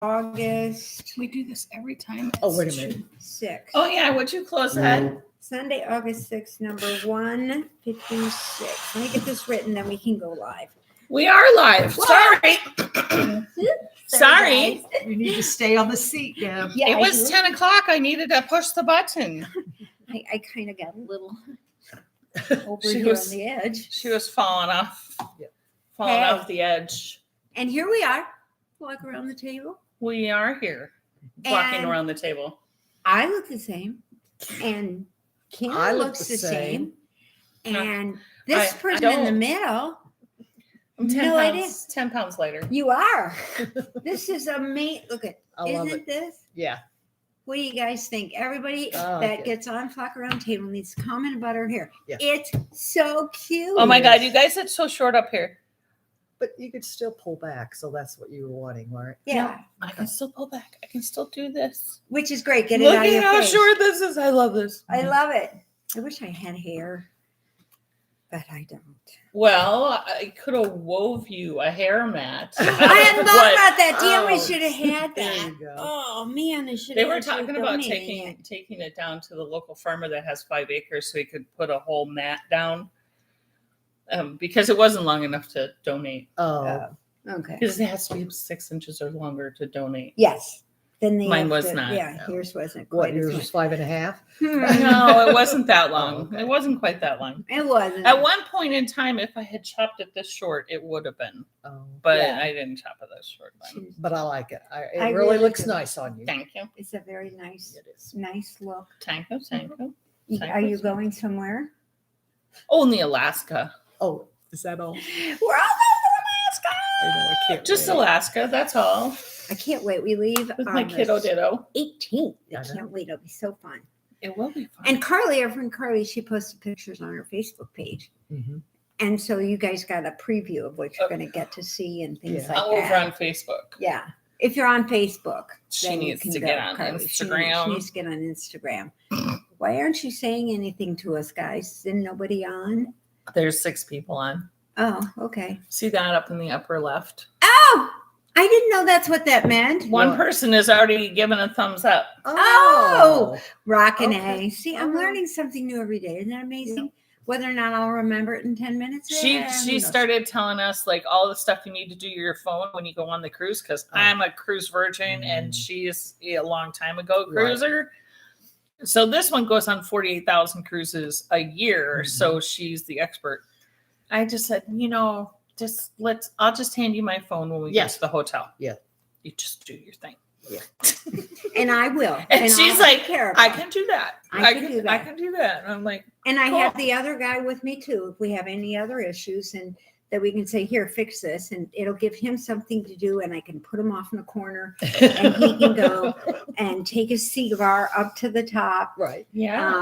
August. We do this every time. Oh, wait a minute. 6th. Oh yeah, would you close that? Sunday, August 6th, number 156. Let me get this written, then we can go live. We are live. Sorry. Sorry. Guys. You need to stay on the seat, Deb. Yeah, It was 10 o'clock. I needed to push the button. I kind of got a little over She here was- on the edge. She was falling off. Yep. Falling Hey. off the edge. And here we are, walk around the table. We are here. Walking And around the table. I look the same, and Kim I look looks the the same. No, And this I person in the don't. middle, I'm 10 No idea. pounds. 10 pounds lighter. you are. This is amazing. Look at, I love isn't it. this? Yeah. What do you guys think? Everybody Oh, that okay. gets on Flockaroundtable needs to comment about her hair. Yeah. It's so cute. Oh my God, you guys, it's so short up here. But you could still pull back, so that's what you were wanting, right? Yeah, I can still pull back. I can still do this. which is great. Get it Look out of at your how face. short this is. I love this. I love it. I wish I had hair, but I don't. Well, I could have wove you a hair mat. I hadn't thought about that. Damn, we Oh, should have had there that. you go. Oh man, I should. They were talking about taking it down to the local farmer that has 5 acres so he could put a whole mat down. Because it wasn't long enough to donate. Oh, Okay. Because it has to be 6 inches or longer to donate. Yes. Then the Mine was not. Yeah, No. yours wasn't what, quite yours as was 5.5? much. No, it wasn't that long. Oh, okay. It wasn't quite that long. It wasn't. At one point in time, if I had chopped it this short, it would have been. Oh, But Yeah. I didn't chop it this short. Then. but I like it. It I really really looks do. nice on you. Thank you. It's a very nice, It is. nice look. Thank you. Thank you. Are you going somewhere? Only Alaska. Oh, is that all? We're all I know, I can't Just wait. Alaska. That's all. I can't wait. We leave With on my the kiddo ditto. 18th. I I know. can't wait. It'll be so fun. It will be fun. And Carly, our friend Carly, she posted pictures on her Facebook page. Mhm. And so you guys got a preview of what you're going to get to see and things Yeah. like I'm over that. on Facebook. Yeah. If you're on Facebook, She then you needs can to go, get on Carly. She Instagram. needs to get on Instagram. Why aren't you saying anything to us, guys? Is nobody on? There's 6 people on. Oh, okay. See that up in the upper left? Oh, I didn't know that's what that meant. One What? person has already given a thumbs up. Oh! Rockin' Okay. A. See, I'm Okay. learning something new every day. Isn't that amazing? Whether or not I'll remember it in 10 minutes. She who she knows? started telling us like all the stuff you need to do to your phone when you go on the cruise because Oh. I'm a cruise virgin and she's a long time ago Right. cruiser. So this one goes on 48,000 cruises a year. Mhm. So she's the expert. I just said, I'll just hand you my phone when we get Yes. to the hotel. Yeah. You just do your thing. And I will. And she's I'll like, take care of I it. can do that. I can do I that. can do that. And I'm like, And I Cool. have the other guy with me too. If we have any other issues and that we can say, here, fix this. And it'll give him something to do. And I can put him off in the corner and he can go and take his cigar up to the top. Right. yeah.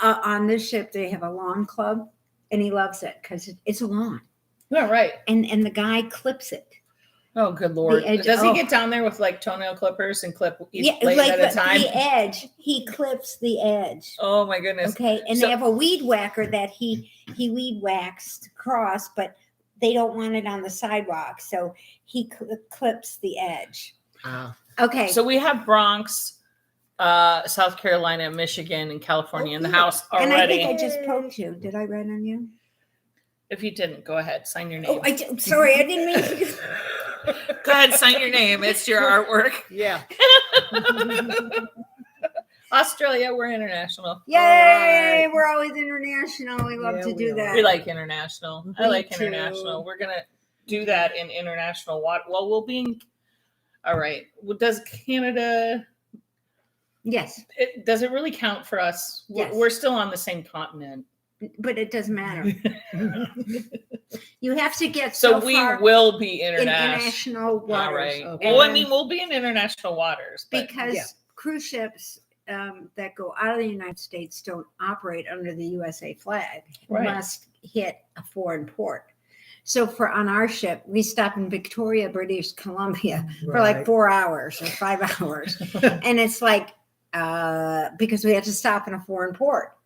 On this ship, they have a lawn club and he loves it because it's a lawn. Yeah, right. And the guy clips it. Oh, good Lord. edge- Does he oh. get down there with like toenail clippers and clip each Yeah, blade like at a time? the edge. He clips the edge. Oh my goodness. Okay. And So- they have a weed whacker that he weed waxed across, but they don't want it on the sidewalk. So he clips the edge. Ah. Okay. So we have Bronx, South Carolina, Michigan, and California in the good. house and I already. think I just poked you. Did I write on you? If you didn't, go ahead. Sign your name. Oh, sorry. I didn't mean to. Go ahead, sign your name. It's your artwork. Yeah. Australia, we're international. Yay. right. We're always international. We love Yeah, to we do are. that. We like international. I Me like too. international. We're going to do that in international water. Well, we'll be in. All right. Well, does Canada, Yes. does it really count for us? Yes. We're still on the same continent. But it doesn't matter. You have to get So so we far will be in international. international waters. All right. Okay. Well, I And- mean, we'll be in international waters. But because yeah. cruise ships that go out of the United States don't operate under the USA flag, Right. must hit a foreign port. So on our ship, we stop in Victoria, British Columbia for like Right. 4 hours or 5 hours. And it's like, because we had to stop in a foreign port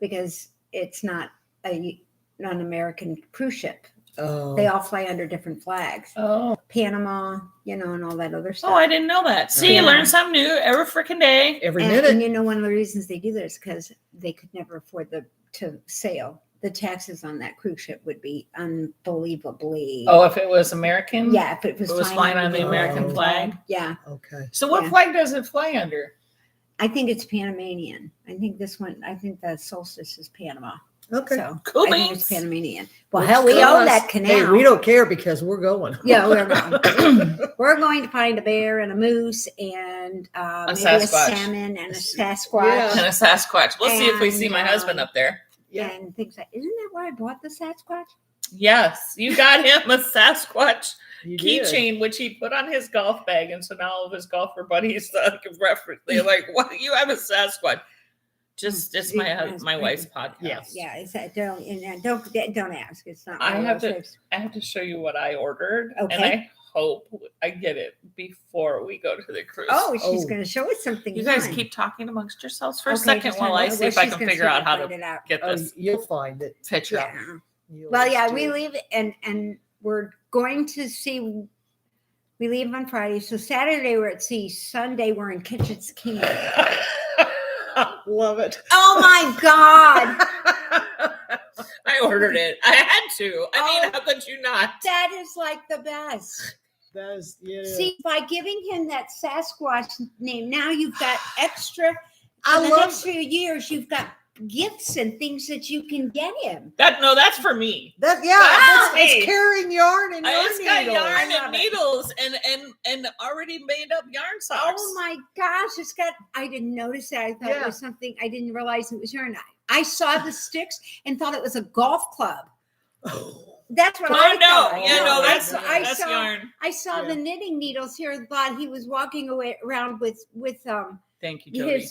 because it's not an American cruise ship. Oh. They all fly under different flags. Oh. Panama, and all that other stuff. Oh, I didn't know that. See, you learn something new every freaking day. Every And minute. one of the reasons they do that is because they could never afford to sail. The taxes on that cruise ship would be unbelievably. Oh, if it was American? Yeah, if it was flying on the under American the flag? Yeah. Okay. So what Yeah. flag does it fly under? I think it's Panamanian. I think the solstice is Panama. Okay. So Cool I think it's beans. Panamanian. Well, Which hell, we to own us- that canal. Hey, we don't care because we're going. Yeah, we're going. We're going to find a bear and a moose and maybe Sasquatch. a salmon and a Sasquatch. Yeah. And a Sasquatch. We'll see if we see And, my husband up there. Yeah. And things like, isn't that where I bought the Sasquatch? Yes, you got him a Sasquatch You did. keychain, which he put on his golf bag, and so now all of his golfer buddies reference. They're like, "What? You have a Sasquatch?" It's my wife's podcast. Yes. Yeah, it's that. Don't ask. It's not. I one of have those to- things. I have to show you what I ordered, and Okay. I hope I get it before we go to the cruise. Oh, she's Oh. going to show us something. you guys fun. keep talking amongst yourselves for a Okay, second just while hang I on. see if Well, I she's can gonna figure see out if how I to find it out. get Oh, this you'll find it. picture up. Yeah. You'll Well, yeah, always we do. leave and we're going to see. We leave on Friday, so Saturday we're at sea. Sunday we're in Kitchens Kingdom. Love it. Oh my God, I ordered it. I had to. I mean, Oh. how could you not? that is like the best. That is, yeah. See, by giving him that Sasquatch name, now you've got extra. I For the love next few years, you've got gifts and things that you can get him. That's for me. that. Yeah, Wow. it's carrying yarn and I yarn just got needles. yarn I love and it. needles and already made up yarn socks. Oh my gosh, it's got. I didn't notice that. I thought it Yeah. was something. I didn't realize it was yarn. I saw the sticks and thought it was a golf club. That's what I Oh no, thought. yeah, no, I that's saw- that's yarn. I saw Yeah. the knitting needles here and thought he was walking around with Thank you, Jody.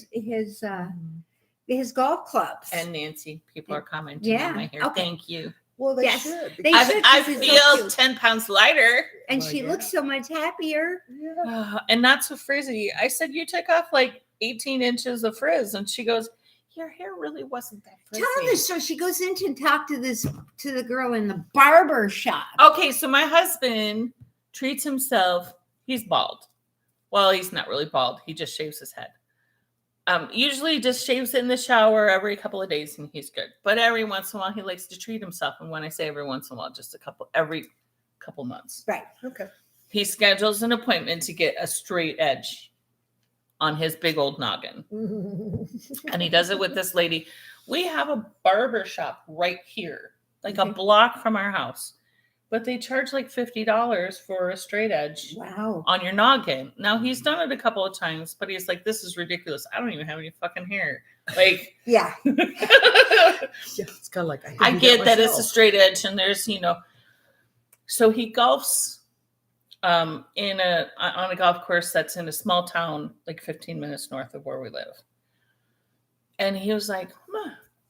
his golf clubs. And Nancy, people are commenting Yeah, on my hair. okay. Thank you. Well, they Yes, should. they because- should. I This is so feel cute. 10 pounds lighter. And Well, she yeah. looks so much happier. Yeah. And not so frizzy. I said, you took off like 18 inches of frizz. And she goes, your hair really wasn't that frizzy. Tell her this. So she goes in to talk to the girl in the barber shop. Okay, so my husband treats himself. He's bald. Well, he's not really bald. He just shaves his head. Usually just shaves it in the shower every couple of days and he's good. But every once in a while he likes to treat himself. And when I say every once in a while, just every couple months. Right. Okay. He schedules an appointment to get a straight edge on his big old noggin. And he does it with this lady. We have a barber shop right here, like a Okay. block from our house. But they charge like $50 for a straight edge Wow. on your noggin. Now he's done it a couple of times, but he's like, this is ridiculous. I don't even have any fucking hair. Like Yeah. Yeah, it's kind of like I do get that it's a myself. straight edge and there's, so he golfs on a golf course that's in a small town, like 15 minutes north of where we live. And he was like,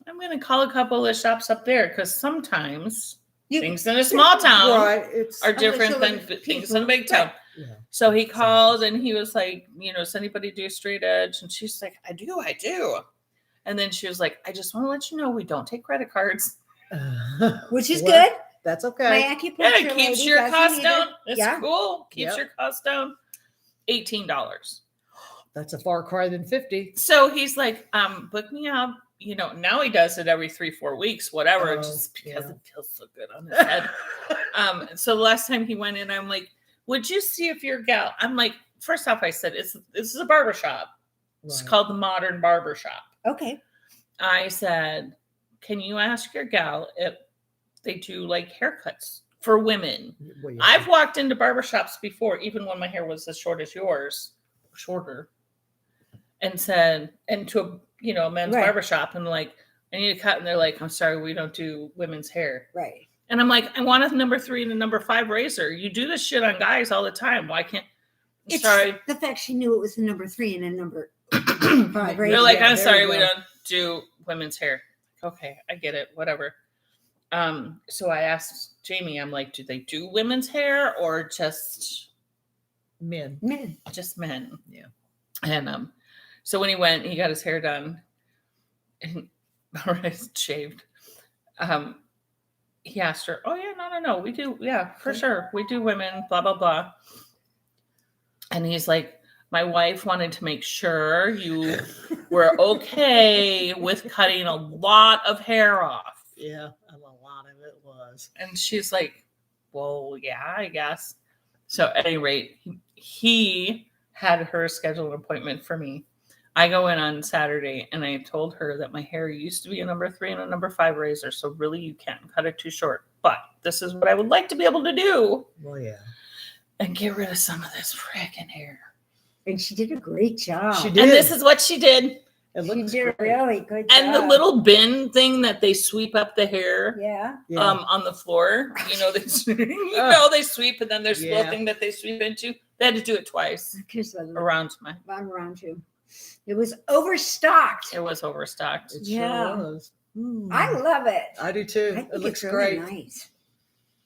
I'm going to call a couple of shops up there because sometimes things in a small town Right. It's are different than Unless you're things in a people. big town. yeah. So he called and he was like, does anybody do straight edge? And she's like, I do. And then she was like, I just want to let you know we don't take credit cards. Which is Well, good. That's My okay. acupuncture Yeah, it keeps lady your doesn't cost either. down. It's Yeah. cool. Keeps Yep. your cost down. $18. That's a far cry than 50. So he's like, book me out. Now he does it every 3-4 weeks, whatever, Oh, just because yeah. it feels so good on his head. So the last time he went in, I'm like, would you see if your gal? I'm like, first off, I said, this is a barber shop. It's Right. called the Modern Barber Shop. Okay. I said, can you ask your gal if they do like haircuts for women? Well, yeah. I've walked into barbershops before, even when my hair was as short as yours, shorter, and said, and to a men's Right. barbershop, and like, I need a cut, and they're like, I'm sorry, we don't do women's hair. Right. And I'm like, I want a number 3 and a number 5 razor. You do this shit on guys all the time. Why can't? It's Sorry, the fact she knew it was a number 3 and a number 5. Right. they're like, Yeah, I'm there sorry, you we go. don't do women's hair. Okay, I get it. Whatever. So I asked Jamie, I'm like, do they do women's hair or just Men. Men. men? Yeah. And so when he went, he got his hair done and shaved. he asked her, oh yeah, no, we do, yeah, for sure, we do women, blah blah blah. And he's like, my wife wanted to make sure you were okay with cutting a lot of hair off. Yeah, and a lot of it was. And she's like, well, yeah, I guess. So at any rate, he had her schedule an appointment for me. I go in on Saturday and I told her that my hair used to be a number 3 and a number 5 razor. So really you can't cut it too short. But this is what I would like to be able to do. Well, yeah. And get rid of some of this freaking hair. And she did a great job. She did. And this is what she did. It She looks did a great. really good job. And the little bin thing that they sweep up the hair Yeah. Yeah. on the floor. You know, they they sweep and then there's a little Yeah. thing that they sweep into. They had to do it twice Because around my. I'm around you. It was overstocked. It was overstocked. It Yeah. sure was. I love it. I do too. I It think looks it's really great. nice.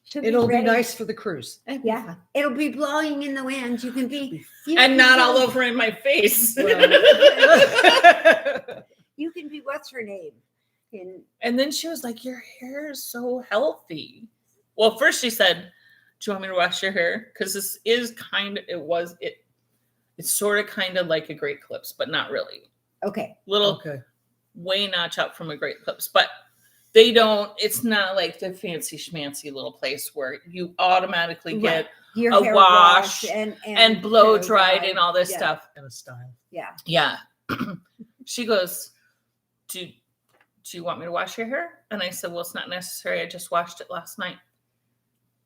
Should It'll be ready. nice for the cruise. Yeah. It'll be blowing in the wind. You can be you And can not be- all over in my face. You can be what's her name? And And then she was like, your hair is so healthy. Well, first she said, do you want me to wash your hair? Because this is kind of, it's sort of kind of like a Great Clips, but not really. okay. Little Okay. way notch up from a Great Clips, but they don't, it's not like the fancy schmancy little place where you automatically get Your a hair wash wash and blow hair dried dye. and all this Yeah. stuff. And a style. Yeah. Yeah. She goes, do you want me to wash your hair? And I said, well, it's not necessary. I just washed it last night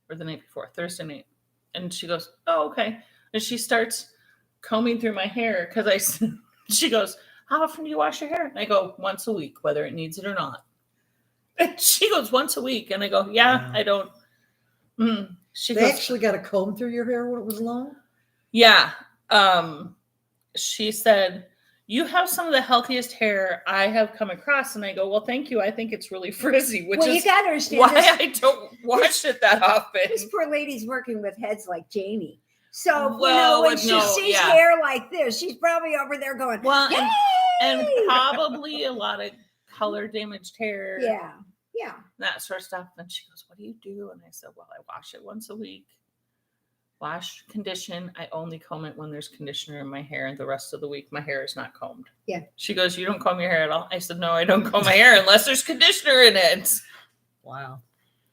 or the night before, Thursday night. And she goes, oh, okay. And she starts combing through my hair because she goes, how often do you wash your hair? And I go, once a week, whether it needs it or not. And she goes, once a week. And I go, yeah, Wow. I don't. She They goes, actually got a comb through your hair when it was long? yeah. She said, you have some of the healthiest hair I have come across. And I go, well, thank you. I think it's really frizzy, which Well, you is got to understand why this, I don't wash it that often. this poor lady's working with heads like Jamie. So, Well, when she no, sees yeah. hair like this, she's probably over there going, Well, Yay! and probably a lot of color damaged hair. Yeah. Yeah. That sort of stuff. And she goes, what do you do? And I said, well, I wash it once a week. Wash, condition. I only comb it when there's conditioner in my hair, and the rest of the week my hair is not combed. Yeah. She goes, you don't comb your hair at all? I said, no, I don't comb my hair unless there's conditioner in it. Wow.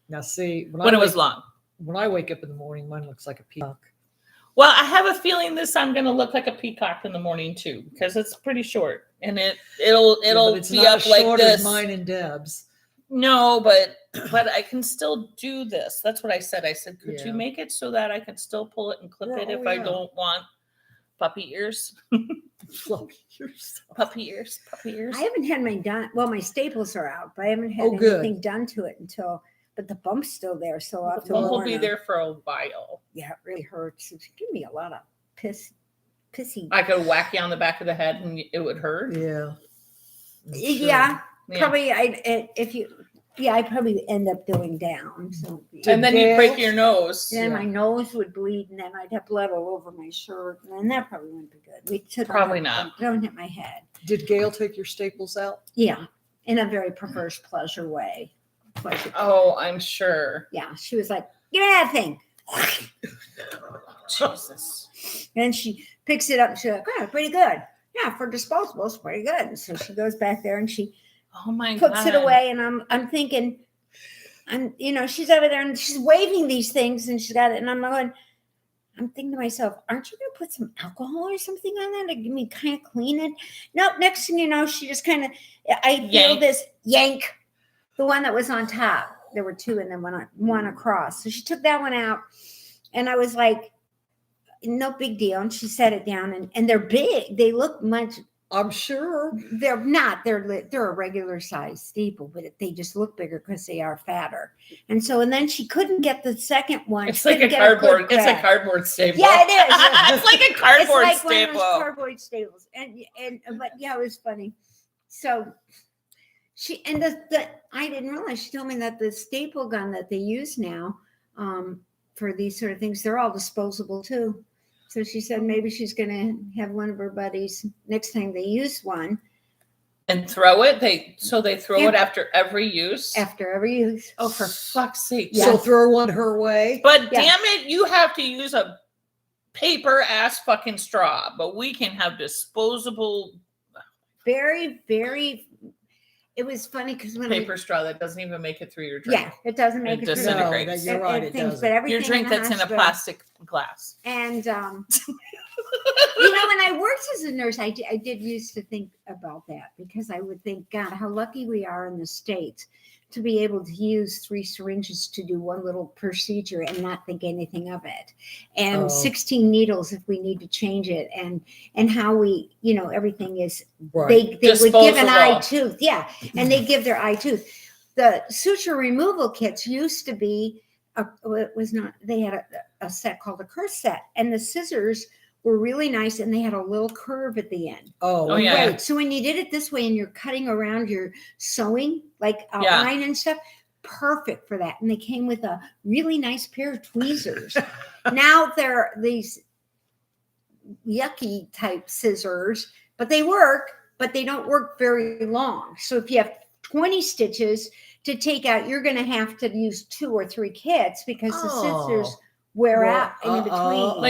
Now see, When it was long. when I wake up in the morning, mine looks like a peacock. Well, I have a feeling I'm going to look like a peacock in the morning too, because it's pretty short, and it'll But it's be not up as like short this. as mine and Deb's. No, but I can still do this. That's what I said. I said, could you Yeah. make it so that I can still pull it and clip it Oh, if I yeah. don't want puppy ears? Fluffy yourself. Puppy ears. Puppy ears. I haven't had mine done. Well, my staples are out, but I haven't had Oh, good. anything done to it but the bump's still there. So I'll have The to bump will warn be her. there for a while. Yeah, it really hurts. It's giving me a lot of pissy. I could whack you on the back of the head and it would hurt. Yeah. I'm sure. Yeah, Yeah. probably. I'd probably end up going down. So And then you break Gail? your nose. then Yeah. my nose would bleed, and then I'd have blood all over my shirt, and then that probably wouldn't be good. We took Probably not. Don't hit my head. Did Gail take your staples out? Yeah, in a very perverse pleasure way. Oh, I'm sure. Yeah, she was like, "Give me that thing." Jesus. And she picks it up and she's like, oh, pretty good. Yeah, for disposables, pretty good. And so she goes back there and she Oh my God. puts it away. And I'm thinking, she's over there and she's waving these things and she's got it. And I'm thinking to myself, aren't you going to put some alcohol or something on that to give me kind of clean it? Nope. Next thing you know, she just kind of, I feel Yank. this yank, the one that was on top. There were two and then one across. So she took that one out and I was like, no big deal. And she set it down and they're big. They look much. I'm sure. They're not. They're a regular size staple, but they just look bigger because they are fatter. And then she couldn't get the second one. It's She like a couldn't get good cardboard. It's a grab. cardboard staple. Yeah, it is. It's like a It's cardboard like one of staple. those cardboard staples. But yeah, it was funny. So she I didn't realize she told me that the staple gun that they use now for these sort of things, they're all disposable too. So she said maybe she's going to have one of her buddies next time they use one, And throw it. They throw Yeah. it after every use. After every use. Oh, for fuck's sake! Yeah. So throw one her way. But Yeah. damn it, you have to use a paper ass fucking straw. But we can have disposable Very, very. It was funny because when paper straw that doesn't even make it through your drink. yeah, it doesn't make It it through. disintegrates. No, the- you're right. It things, doesn't. but everything Your drink in the that's in a hospital- plastic glass. And when I worked as a nurse, I did used to think about that because I would think, God, how lucky we are in the States to be able to use 3 syringes to do one little procedure and not think anything of it, and Oh. 16 needles if we need to change it, and how we, everything is. Right. They would give an eye Disposable. tooth, yeah, and they give their eye tooth. The suture removal kits used to be it was not. They had a set called a curse set, and the scissors were really nice, and they had a little curve at the end. Oh, Oh, yeah. Right. So when you did it this way, and you're cutting around your sewing, like Yeah. outline and stuff, perfect for that. And they came with a really nice pair of tweezers. Now they're these yucky type scissors, but they work, but they don't work very long. So if you have 20 stitches to take out, you're going to have to use 2 or 3 kits because the scissors wear out in between.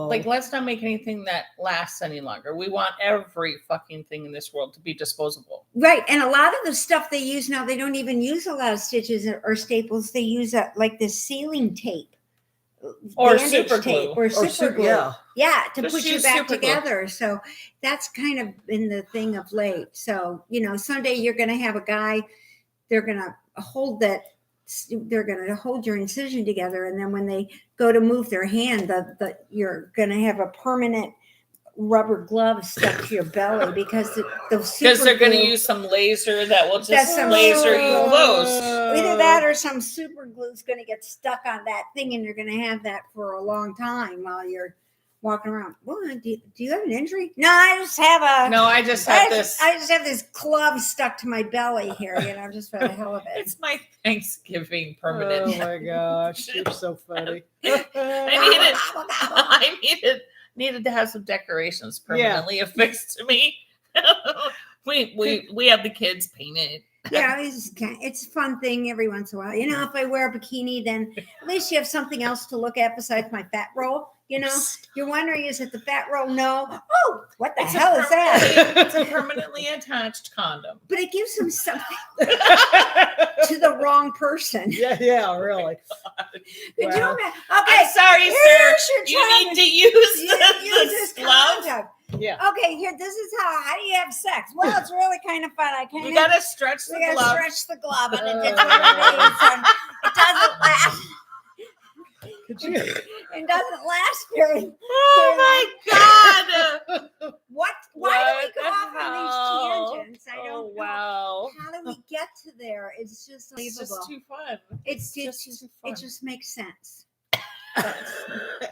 Like, let's not make anything that lasts any longer. We want every fucking thing in this world to be disposable. Right. And a lot of the stuff they use now, they don't even use a lot of stitches or staples. They use like this sealing tape. Or bandage super tape glue. or super glue. Yeah. Yeah, to Just put you use back super glue. together. So that's kind of been the thing of late. So, someday you're going to have a guy, they're going to hold your incision together. And then when they go to move their hand, you're going to have a permanent rubber glove stuck to your belly because Because they're going to use some laser that will That's just some laser you close. either that or some super glue is going to get stuck on that thing, and you're going to have that for a long time while you're walking around. Well, do you have an injury? No, I just have a. No, I just have this. I just have this glove stuck to my belly here, just for the hell of it. It's my Thanksgiving permanent. Oh my gosh, you're so funny. I needed to have some decorations permanently affixed to me. we have the kids paint it. Yeah, it's a fun thing every once in a while. If I wear a bikini, then at least you have something else to look at besides my fat roll. You're wondering, is it the fat roll? No. Oh, what the hell is that? It's a permanently attached condom. But it gives them something to the wrong person. Yeah, really. Could you Wow. imagine? I'm Okay, sorry, here's sir. your You time. need to use use this the glove. condom. Yeah. Okay, here. This is how do you have sex? Well, it's really kind of fun. You gotta stretch the we gotta glove. stretch the glove, and it doesn't last. Could you? It doesn't last very. Oh my god! What? Why do we go What off the on hell? these tangents? I don't know. Wow. How do we get to there? It's just It's unbelievable. just too fun. It's just just too fun. it just makes sense.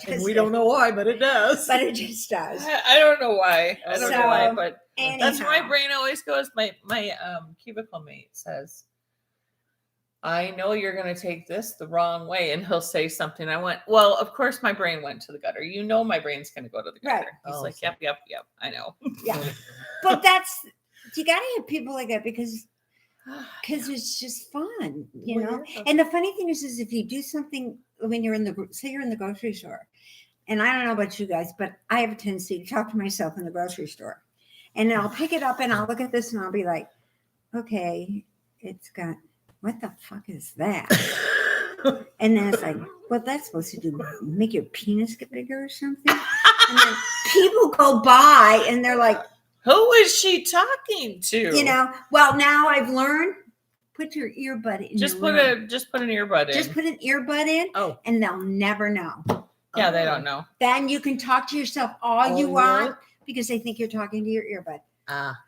And we don't know why, but it does. But it just does. I don't know why. I don't know why, So, but that's where my Anyhow. brain always goes. My cubicle mate says, I know you're going to take this the wrong way. And he'll say something. I went, well, of course my brain went to the gutter. My brain's going to go to the gutter. Right. He's Oh, like, so- yep. I know. Yeah. But you got to have people like that because it's just fun, Well, yeah. And the funny thing is if you do something when you're say you're in the grocery store, and I don't know about you guys, but I have a tendency to talk to myself in the grocery store, and I'll pick it up and I'll look at this and I'll be like, okay, it's got, what the fuck is that? And then it's like, what that's supposed to do? Make your penis get bigger or something? And then people go by and they're like, Who is she talking to? well, now I've learned, put your earbud in. Just your put room. just put an earbud in. Just put an earbud in, Oh. and they'll never know. Yeah, they don't know. Then you can talk to yourself all Oh, you yeah? want because they think you're talking to your earbud.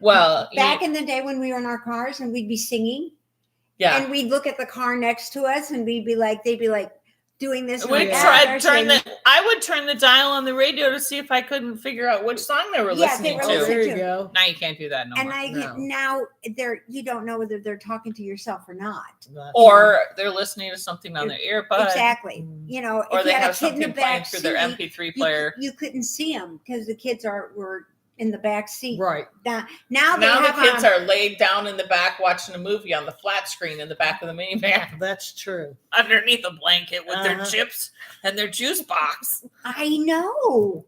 Well, Back in the day when we were in our cars and we'd be singing, yeah. and we'd look at the car next to us, and they'd be like doing this. and We like tried that. I would turn the dial on the radio to see if I couldn't figure out which song they were Yeah, they listening were to. listening There you go. Now you can't do that no And more. now you don't know whether they're talking to yourself or not. Or they're listening to something on their earbud. Exactly. Or if they you had have a kid in the something playing back through their seat, MP3 player. you couldn't see them because the kids were in the back seat. Right. Now Now they the have kids are laid down in the back watching a movie on the flat screen in the back of the minivan That's true. underneath a blanket with their Uh-huh. chips and their juice box. I know.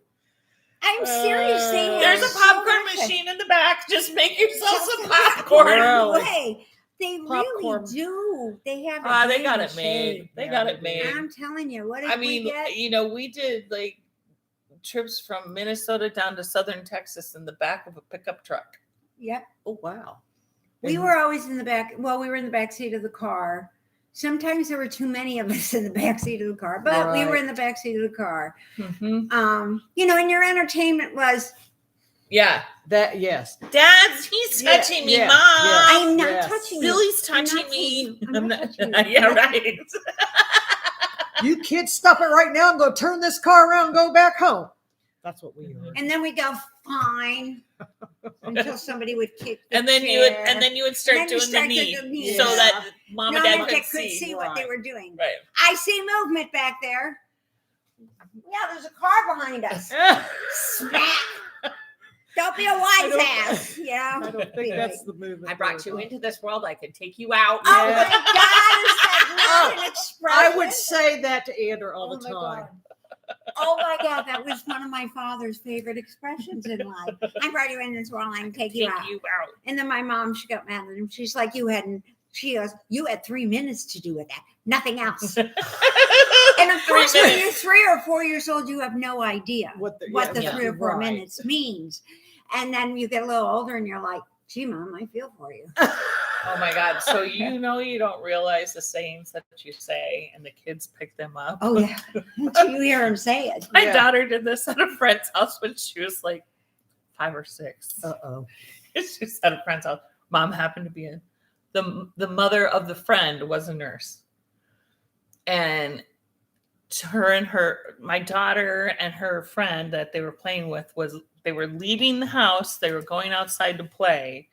I'm serious. They have There's a so popcorn much. machine in the back. Just make yourself Just some a popcorn. Really? Way. They Popcorn. really do. They have. They got in it the made. shade. They Yeah, got they it do. made. I'm telling you, what if I we mean, get? we did like trips from Minnesota down to southern Texas in the back of a pickup truck. Yep. Oh wow. We were always in the back. Well, we were in the back seat of the car. Sometimes there were too many of us in the back seat of the car, but we were Right. in the back seat of the car. Mm-hmm. You know, and your entertainment was. Yeah. That yes. Dad's, he's Yeah, touching me, yeah, Mom. yeah. I'm not Yes. touching you. Billy's I'm not touching me. I'm not touching you. Yeah, right. You kids, stop it right now and go turn this car around and go back home. That's what we heard. And then we go fine until somebody would kick. The And then you would start Then you doing start the knee doing the knee. so Yeah. that Mom and no, Dad that could they could see. see what they Right. were doing. Right. I see movement back there. Yeah, there's a car behind us. Smack. Don't be a wise ass. You know. I don't think that's the movement. I brought you into this world. I can take you out. Oh Yeah. my God! Is that not an expression? I would say that to Andrew all Oh the my time. God. Oh my God, that was one of my father's favorite expressions in life. I brought you in this world, I can take you out. And then my mom, she got mad at him. She's like, she goes, you had 3 minutes to do with that. Nothing else. And of course, when you're 3 or 4 years old, you have no idea what the yeah, 3 or 4 right. minutes means. And then you get a little older and you're like, gee, Mom, I feel for you. Oh my God. So you don't realize the sayings that you say and the kids pick them up. Oh, yeah. Until you hear him say it. My Yeah. daughter did this at a friend's house when she was like 5 or 6. Uh-oh. She was at a friend's house. Mom happened to be in. The mother of the friend was a nurse. And my daughter and her friend that they were playing with they were leaving the house. They were going outside to play.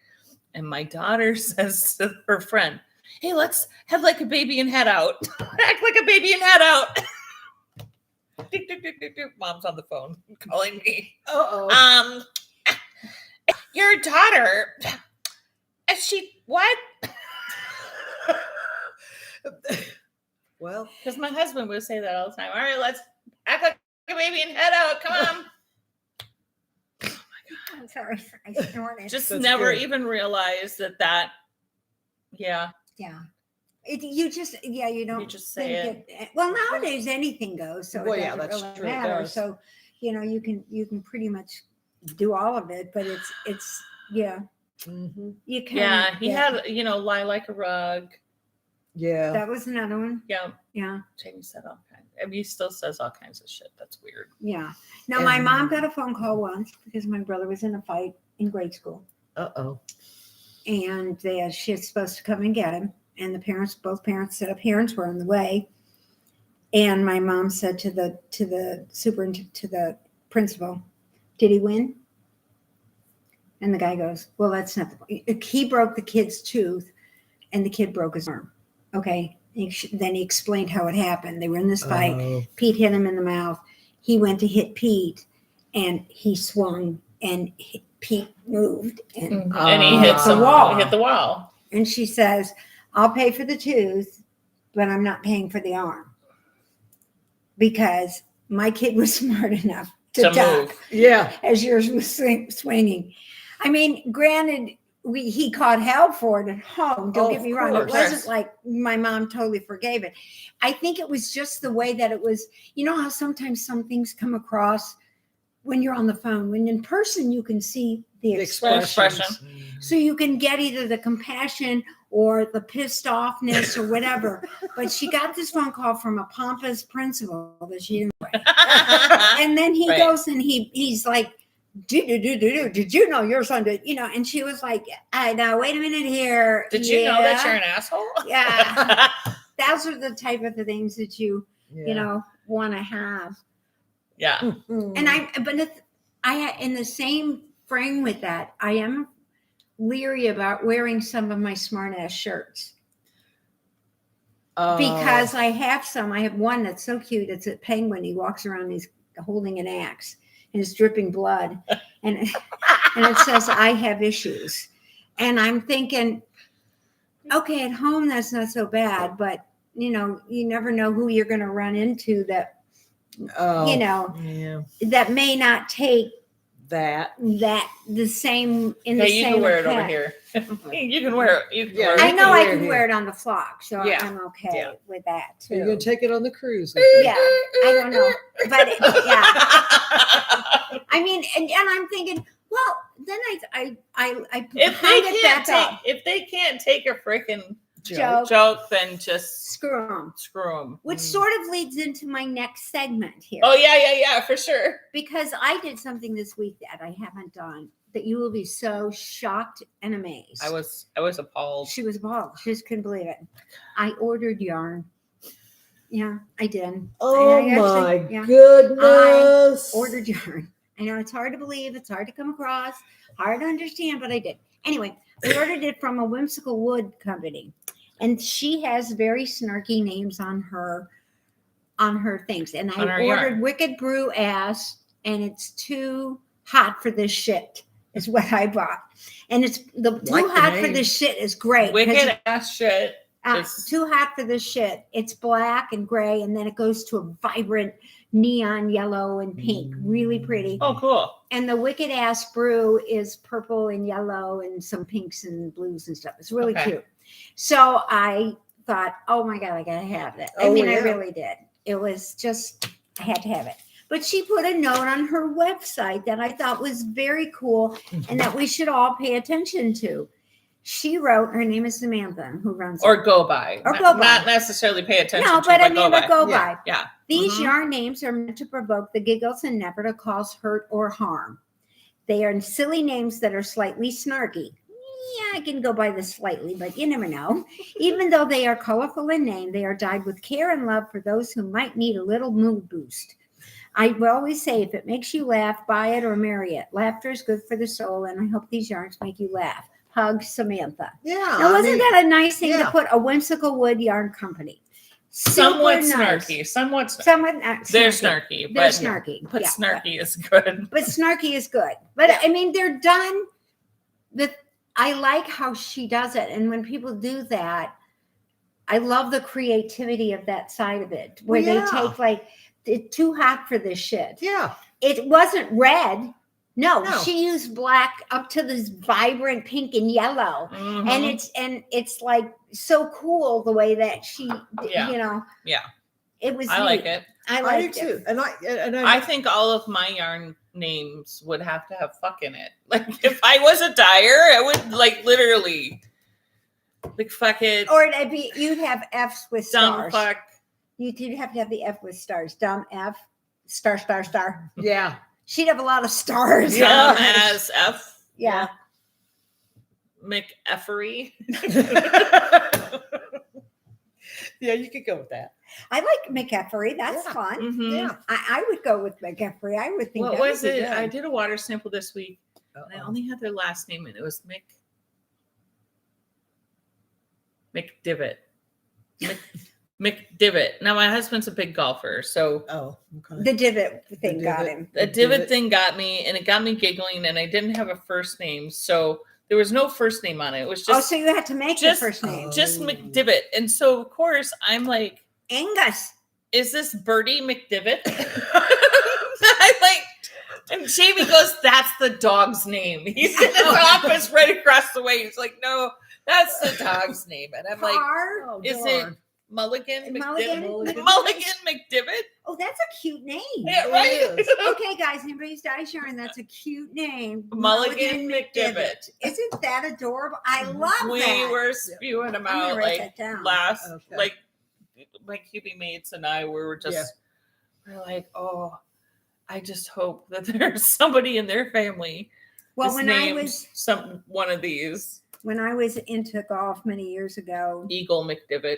And my daughter says to her friend, hey, let's have like a baby and head out. Act like a baby and head out. Tick, tick, tick, tick, tick. Mom's on the phone calling me. Uh-oh. Your daughter, is she what? Well, Because my husband would say that all the time. All right, let's act like a baby and head out. Come on. I'm sorry. I snorted. Just That's never good. even realized that. Yeah. Yeah. You just you don't. You just say it. Well, nowadays anything goes, so Well, it yeah, doesn't that's really true, it matter. does. So, you can pretty much do all of it, but it's mm-hmm. you can. Yeah. He had, lie like a rug. Yeah. That was another one. Yeah. Yeah. Jamie said all kinds. I mean, he still says all kinds of shit. That's weird. Yeah. Now my And- mom got a phone call once because my brother was in a fight in grade school, Uh-oh. and she was supposed to come and get him, and both parents said parents were on the way, and my mom said to the superintendent, to the principal, did he win? And the guy goes, well, that's not he broke the kid's tooth and the kid broke his arm. Okay. Then he explained how it happened. They were in this fight. Oh. Pete hit him in the mouth. He went to hit Pete and he swung and Pete moved and And he hit the wall. He hit the wall. And she says, I'll pay for the tooth, but I'm not paying for the arm. Because my kid was smart enough to duck move. Yeah. as yours was swinging. I mean, granted, he caught hell for it at home. Don't Oh, get me of wrong. It course. wasn't like my mom totally forgave it. I think it was just the way that it was. You know how sometimes some things come across when you're on the phone. When in person, you can see the expression. expression. So you can get either the compassion or the pissed offness or whatever. But she got this phone call from a pompous principal that she didn't like. And then he Right. goes and he's like, did you know your son did, and she was like, now wait a minute here. Did you know that you're an asshole? Yeah. Those are the type of the things that you Yeah. want to have. Yeah. Mm. And in the same frame with that, I am leery about wearing some of my smart ass shirts because I have some. I have one that's so cute. It's a penguin. He walks around. He's holding an axe. and it's dripping blood. And it says, I have issues. And I'm thinking, okay, at home, that's not so bad, but you know, you never know who you're going to run into that, Oh, you know, yeah, that may not take that. the same in the Okay, you same can wear it over effect. here. You can wear it. You can Yeah, wear it. I you know can I wear it can here. wear it on the flock, so Yeah. I'm okay Yeah. with that too. You're gonna take it on the cruise. Yeah, I don't know, but yeah, I mean, and I'm thinking, well, then I if hung they it can't back up. take, if they can't take a freaking Joke. joke, then just Screw 'em. screw them. Which sort of leads into my next segment here. Oh yeah, for sure. Because I did something this week that I haven't done that you will be so shocked and amazed. I was appalled. She was appalled. She just couldn't believe it. I ordered yarn. Yeah, I did. Oh I my actually- yeah. goodness! Ordered yarn. I know it's hard to believe, it's hard to come across, hard to understand, but I did. Anyway, I ordered it from a Whimsical Wood company, and she has very snarky names on her things. And On I her ordered yarn. Wicked Brew Ass, and it's too hot for this shit. Is what I bought, and it's the too Like the hot for name. this shit is great. 'cause Wicked ass shit. it's too hot for this shit. It's black and gray, and then it goes to a vibrant neon yellow and pink, really pretty. Oh, cool. And the Wicked Ass Brew is purple and yellow and some pinks and blues and stuff. It's really Okay. cute. So I thought, oh my God, I gotta have it. I Oh, mean, I yeah. really did. It was just, I had to have it. But she put a note on her website that I thought was very cool and that we should all pay attention to. She wrote, her name is Samantha, who runs Or it. go by. Or not, go by. Not necessarily pay attention No, to, but I but mean, go but by. go Yeah. by. Yeah. These Mhm. yarn names are meant to provoke the giggles and never to cause hurt or harm. They are silly names that are slightly snarky. Yeah, I can go by this slightly, but you never know. Even though they are colorful in name, they are dyed with care and love for those who might need a little mood boost. I will always say, if it makes you laugh, buy it or marry it. Laughter is good for the soul, and I hope these yarns make you laugh. Hug, Samantha. Yeah. Now, wasn't that a nice thing to yeah. put a Whimsical Wood yarn company? Somewhat Super nice. snarky. Somewhat snarky. Somewhat They're snarky. They're But, snarky. but yeah, snarky is good. but snarky is good. But Yeah. I mean, they're done. I like how she does it, and when people do that, I love the creativity of that side of it, where Yeah. they take like it's too hot for this shit. Yeah. It wasn't red. No, No. she used black up to this vibrant pink and yellow. Mhm. And it's like so cool the way that she, Yeah. you know, Yeah. it was. I like neat. it. I I do liked it. too. And I think all of my yarn names would have to have fuck in it. Like if I was a dyer, I would like literally like fuck it. Or it'd be you'd have F's with dumb stars. fuck. You'd have to have the F with stars. Dumb F, star, star, star. Yeah. She'd have a lot of stars. Dumb as F. Yeah. McEffery. Yeah, you could go with that. I like McEffery. That's Yeah. fun. Mhm. Yeah. I would go with McEffery. I would think What that was would be it? good. I did a water sample this week. And I Uh-oh. only had their last name, and it was McDivitt. McDivitt. Now my husband's a big golfer, so Oh, okay. The divot thing The got divot. him. the divot thing got me, and it got me giggling, and I didn't have a first name, so there was no first name on it. It was Oh, just so you had to make just- the first name. just Oh. McDivitt, and so of course I'm like, Angus. is this Birdie McDivitt? I like, and Jamie goes, that's the dog's name. He's in his office right across the way. He's like, no, that's the dog's name. And I'm like, Carr. Oh, is darn. it Mulligan Mulligan? McDivitt? Mulligan McDivitt? Oh, that's a cute name. Yeah, It right? is. Okay, guys, anybody's Dice Yarn, that's a cute name. Mulligan McDivitt. Isn't that adorable? I love We that. were spewing them I'm gonna out write like that down. last, Okay. like my QB mates and I were just, Yeah. we're like, oh, I just hope that there's somebody in their family Well, that's when I named was one of these. into golf many years ago, Eagle McDivitt,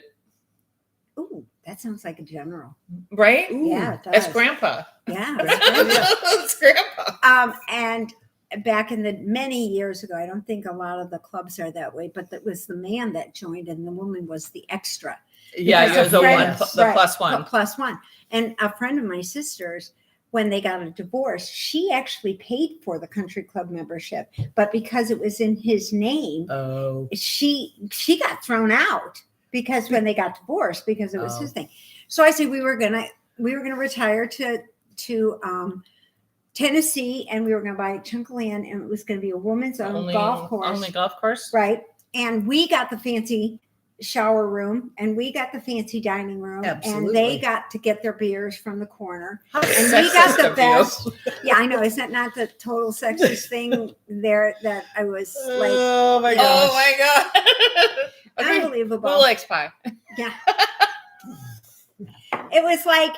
ooh, that sounds like a general. right? Ooh. Yeah, it That's does. Grandpa. Yeah. That's Grandpa. And back in the many years ago, I don't think a lot of the clubs are that way, but that was the man that joined, and the woman was the extra. Yeah, Because you're a the friend- one, the right, plus one. Plus one. And a friend of my sister's when they got a divorce, she actually paid for the country club membership, but because it was in his name, she got thrown out because when they got divorced, because it was his thing. So I said we were gonna retire to Tennessee, and we were gonna buy a chunk of land, and it was gonna be a woman's own golf course. Only golf course, right? And we got the fancy shower room, and we got the fancy dining room, and they got to get their beers from the corner. How and we got the sexist of best. you. Yeah, I know. Is that not the total sexist thing there that I was like? Oh my Oh my god! Okay. Unbelievable. Who likes pie? Yeah. It was like,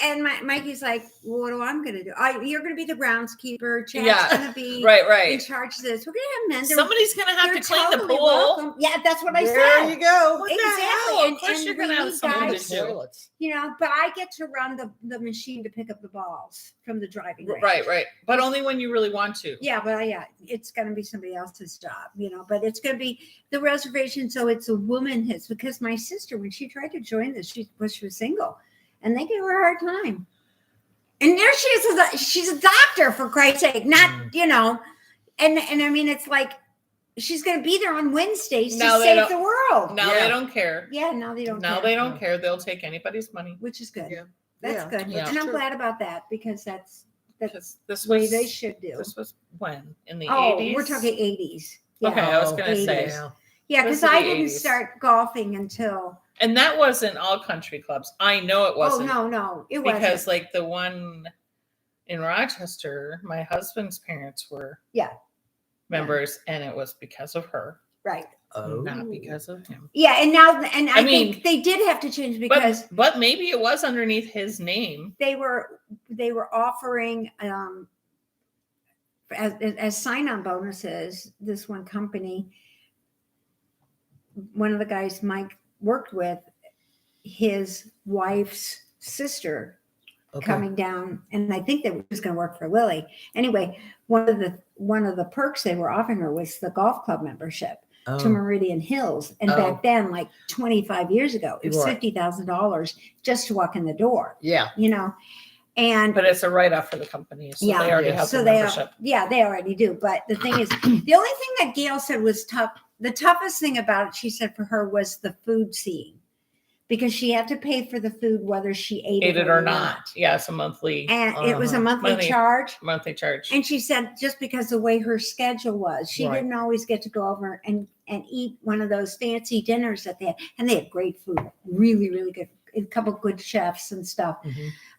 and Mikey's like, well, what am I going to do? You're going to be the groundskeeper. Chad's going to be in right. charge of this. We're going to have men. Somebody's going to have to clean the totally pool. welcome. Yeah, that's what I said. There you go. What the Exactly. hell? And- Of course and you're going to we have someone guys- to do. Toilets. You know, but I get to run the machine to pick up the balls from the driving range. Right. But only when you really want to. Yeah, but it's going to be somebody else's job, you know, but it's going to be the reservation. So it's a woman because my sister, when she tried to join this, she was single, and they gave her a hard time. And there she is, she's a doctor, for Christ's sake, not, you know, and I mean, it's like, she's going to be there on Wednesdays to save the world. Now they don't care. Yeah, now they don't Now care. they don't care. They'll take anybody's money. Which is good. Yeah. That's good. Yeah. And I'm glad about that, because that's Because this the way was they should do. This was when? In the 80s? Oh, we're talking 80s. Yeah. Okay, I was going to 80s. say. Yeah, This because is I the didn't 80s. start golfing until. And that wasn't all country clubs. I know it wasn't. Oh, no, it wasn't. Because like the one in Rochester, my husband's parents were members, and it was because of her, Right. not because of him. Yeah, and I mean, think they did have to change because But maybe it was underneath his name. they were offering as sign-on bonuses. This one company, one of the guys Mike worked with, his wife's sister coming down, and I think that was going to work for Lily. Anyway, one of the perks they were offering her was the golf club membership to Meridian Hills, and back then, like 25 years ago, it was $50,000 just to walk in the door. Yeah, you know, But it's a write-off for the company, so they already have the membership. They already do. But the thing is, the only thing that Gail said was tough. The toughest thing about it, she said, for her was the food seeing. Because she had to pay for the food whether she ate it or not. Yeah, it's a monthly. And it was a monthly charge. Monthly charge. And she said just because the way her schedule was, she didn't always get to go over and eat one of those fancy dinners that they had. And they had great food, really, really good. A couple good chefs and stuff.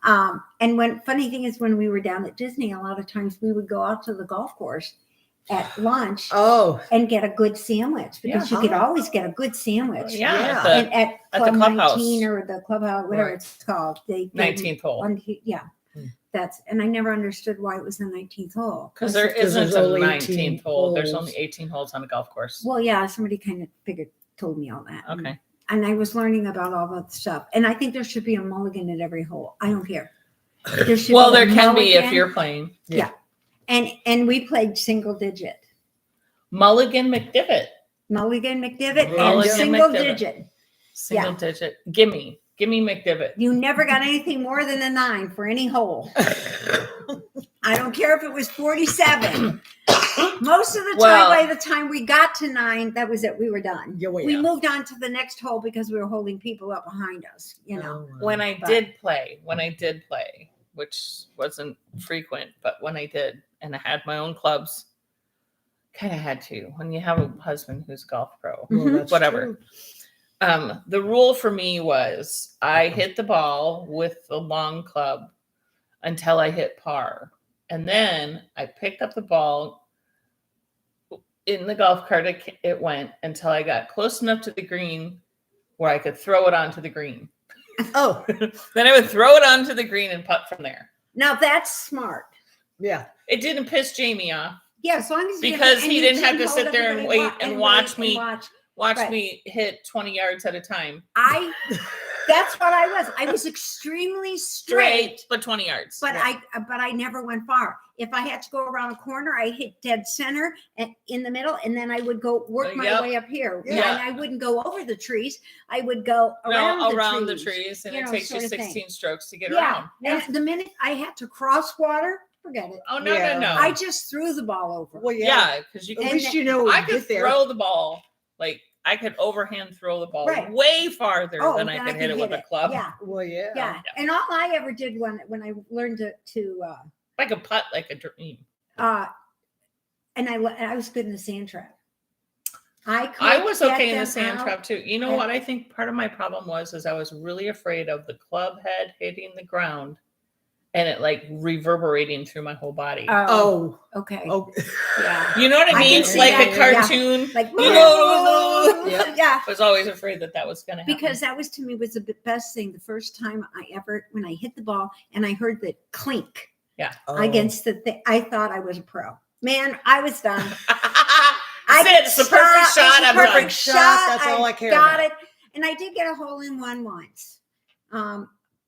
And funny thing is, when we were down at Disney, a lot of times we would go out to the golf course at lunch and get a good sandwich, because you could always get a good sandwich. At Club the clubhouse 19 or the clubhouse, whatever it's called. They 19th hole. And I never understood why it was the 19th hole. Because there isn't a 19th hole. There's only 18 holes on a golf course. Well, yeah, somebody kind of told me all that. Okay. And I was learning about all that stuff. And I think there should be a mulligan at every hole. I don't care. There should There can be if you're playing. Yeah. And we played single digit. Mulligan McDivitt. Mulligan McDivitt Mulligan and single McDivitt. digit. Single digit. Gimme McDivitt. You never got anything more than a 9 for any hole. I don't care if it was 47. Most of the time, by the time we got to 9, that was it. We were done. We moved on to the next hole because we were holding people up behind us, you know. When I did play, which wasn't frequent, but when I did, and I had my own clubs, kind of had to. When you have a husband who's a golf pro, whatever. The rule for me was I hit the ball with the long club until I hit par. And then I picked up the ball in the golf cart. It went until I got close enough to the green where I could throw it onto the green. Then I would throw it onto the green and putt from there. Now that's smart. Yeah. It didn't piss Jamie off. Yeah, as long as because he didn't have to sit there and wait and watch me Watch me hit 20 yards at a time. That's what I was. I was extremely straight, but 20 yards. but I never went far. If I had to go around a corner, I hit dead center and in the middle, and then I would go work my Yep. way up here. Yeah. And I wouldn't go over the trees. I would go around the trees, and you it know, takes you sort of 16 thing. strokes to get Yeah. around. And the minute I had to cross water, forget it. Oh, no, Yeah. no. I just threw the ball over. Well, Yeah, because you At can. least you know when I you could get there. throw the ball, like, I could overhand throw the ball Right. way farther than I then could hit it with a club. Yeah. Well, yeah. Yeah. And all I ever did when I learned to Like a putt, like a dream. and I was good in the sand trap. I was get okay in the them sand out. trap too. You know and- what I think part of my problem was is I was really afraid of the club head hitting the ground and it like reverberating through my whole body. Oh. Okay. Oh. Yeah. You know what I I mean? can see Like that, a yeah. cartoon. Like You know, Yeah. yeah. I was always afraid that was going to happen. Because that was to me was the best thing. The first time when I hit the ball and I heard the clink Oh. against the thing, I thought I was a pro. Man, I was done. It's the perfect It's shot. the I'm perfect done. shot. That's all I care got about. it. And I did get a hole in one once.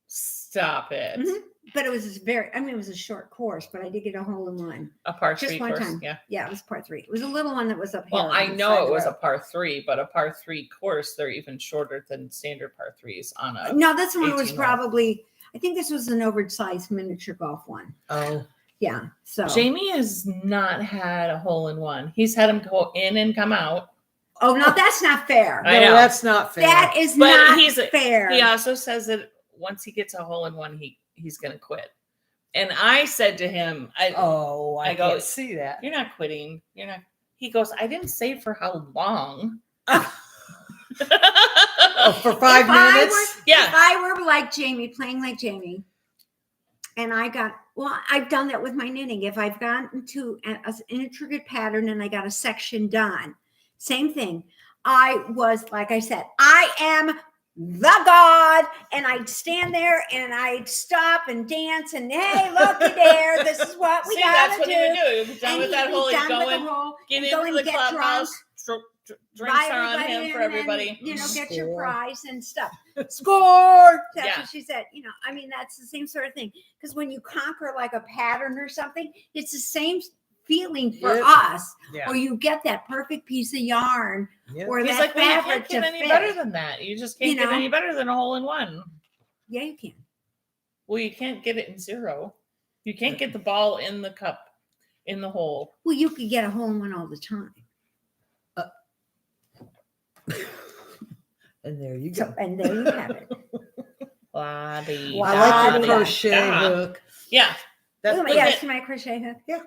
Stop it. Mhm. But it was it was a short course, but I did get a hole in one. A par Just 3 one course. time. Yeah. Yeah, it was par 3. It was a little one that was up here. Well, I on the know side it was a road. par 3, but a par 3 course, they're even shorter than standard par 3s on a. No, this one was 18 hole. probably, I think this was an oversized miniature golf one. Oh. Yeah. So Jamie has not had a hole in one. He's had them go in and come out. oh no, that's not fair. I No, know. that's not fair. That is But not he's fair. He also says that once he gets a hole in one, he's going to quit. And I said to him, I I go, can't see that. "You're not quitting. You're not." He goes, "I didn't say for how long." Oh, for 5 If I minutes? Yeah. If I were like Jamie, playing like Jamie, and I've done that with my knitting. If I've gotten to an intricate pattern and I got a section done, same thing. I was, like I said, I am the god, and I'd stand there and I'd stop and dance and hey, looky there, this is what we See, gotta that's what do. he would do. He's done And with that he'd be hole. He's done with going, the hole, get and go into and the get clubhouse. Drinks buy are on everybody him in for and, everybody. get your Score. prize and stuff. Score. That's Yeah. what she said. I mean, that's the same sort of thing. Because when you conquer like a pattern or something, it's the same feeling for Yep. us. Yeah. Or you get that perfect piece of yarn Yep. or He's that like, well, you fabric can't get to any fit. better than that. You just can't You get know? any better than a hole in one. Yeah, you can. Well, you can't get it in 0. You can't get the ball in the cup, in the hole. Well, you could get a hole in one all the time. And there you So, go. and there you have it. Bloody, I like your Bloody crochet da. hook. Yeah. That's Look at my- was yeah, it. see my crochet hook? Yeah.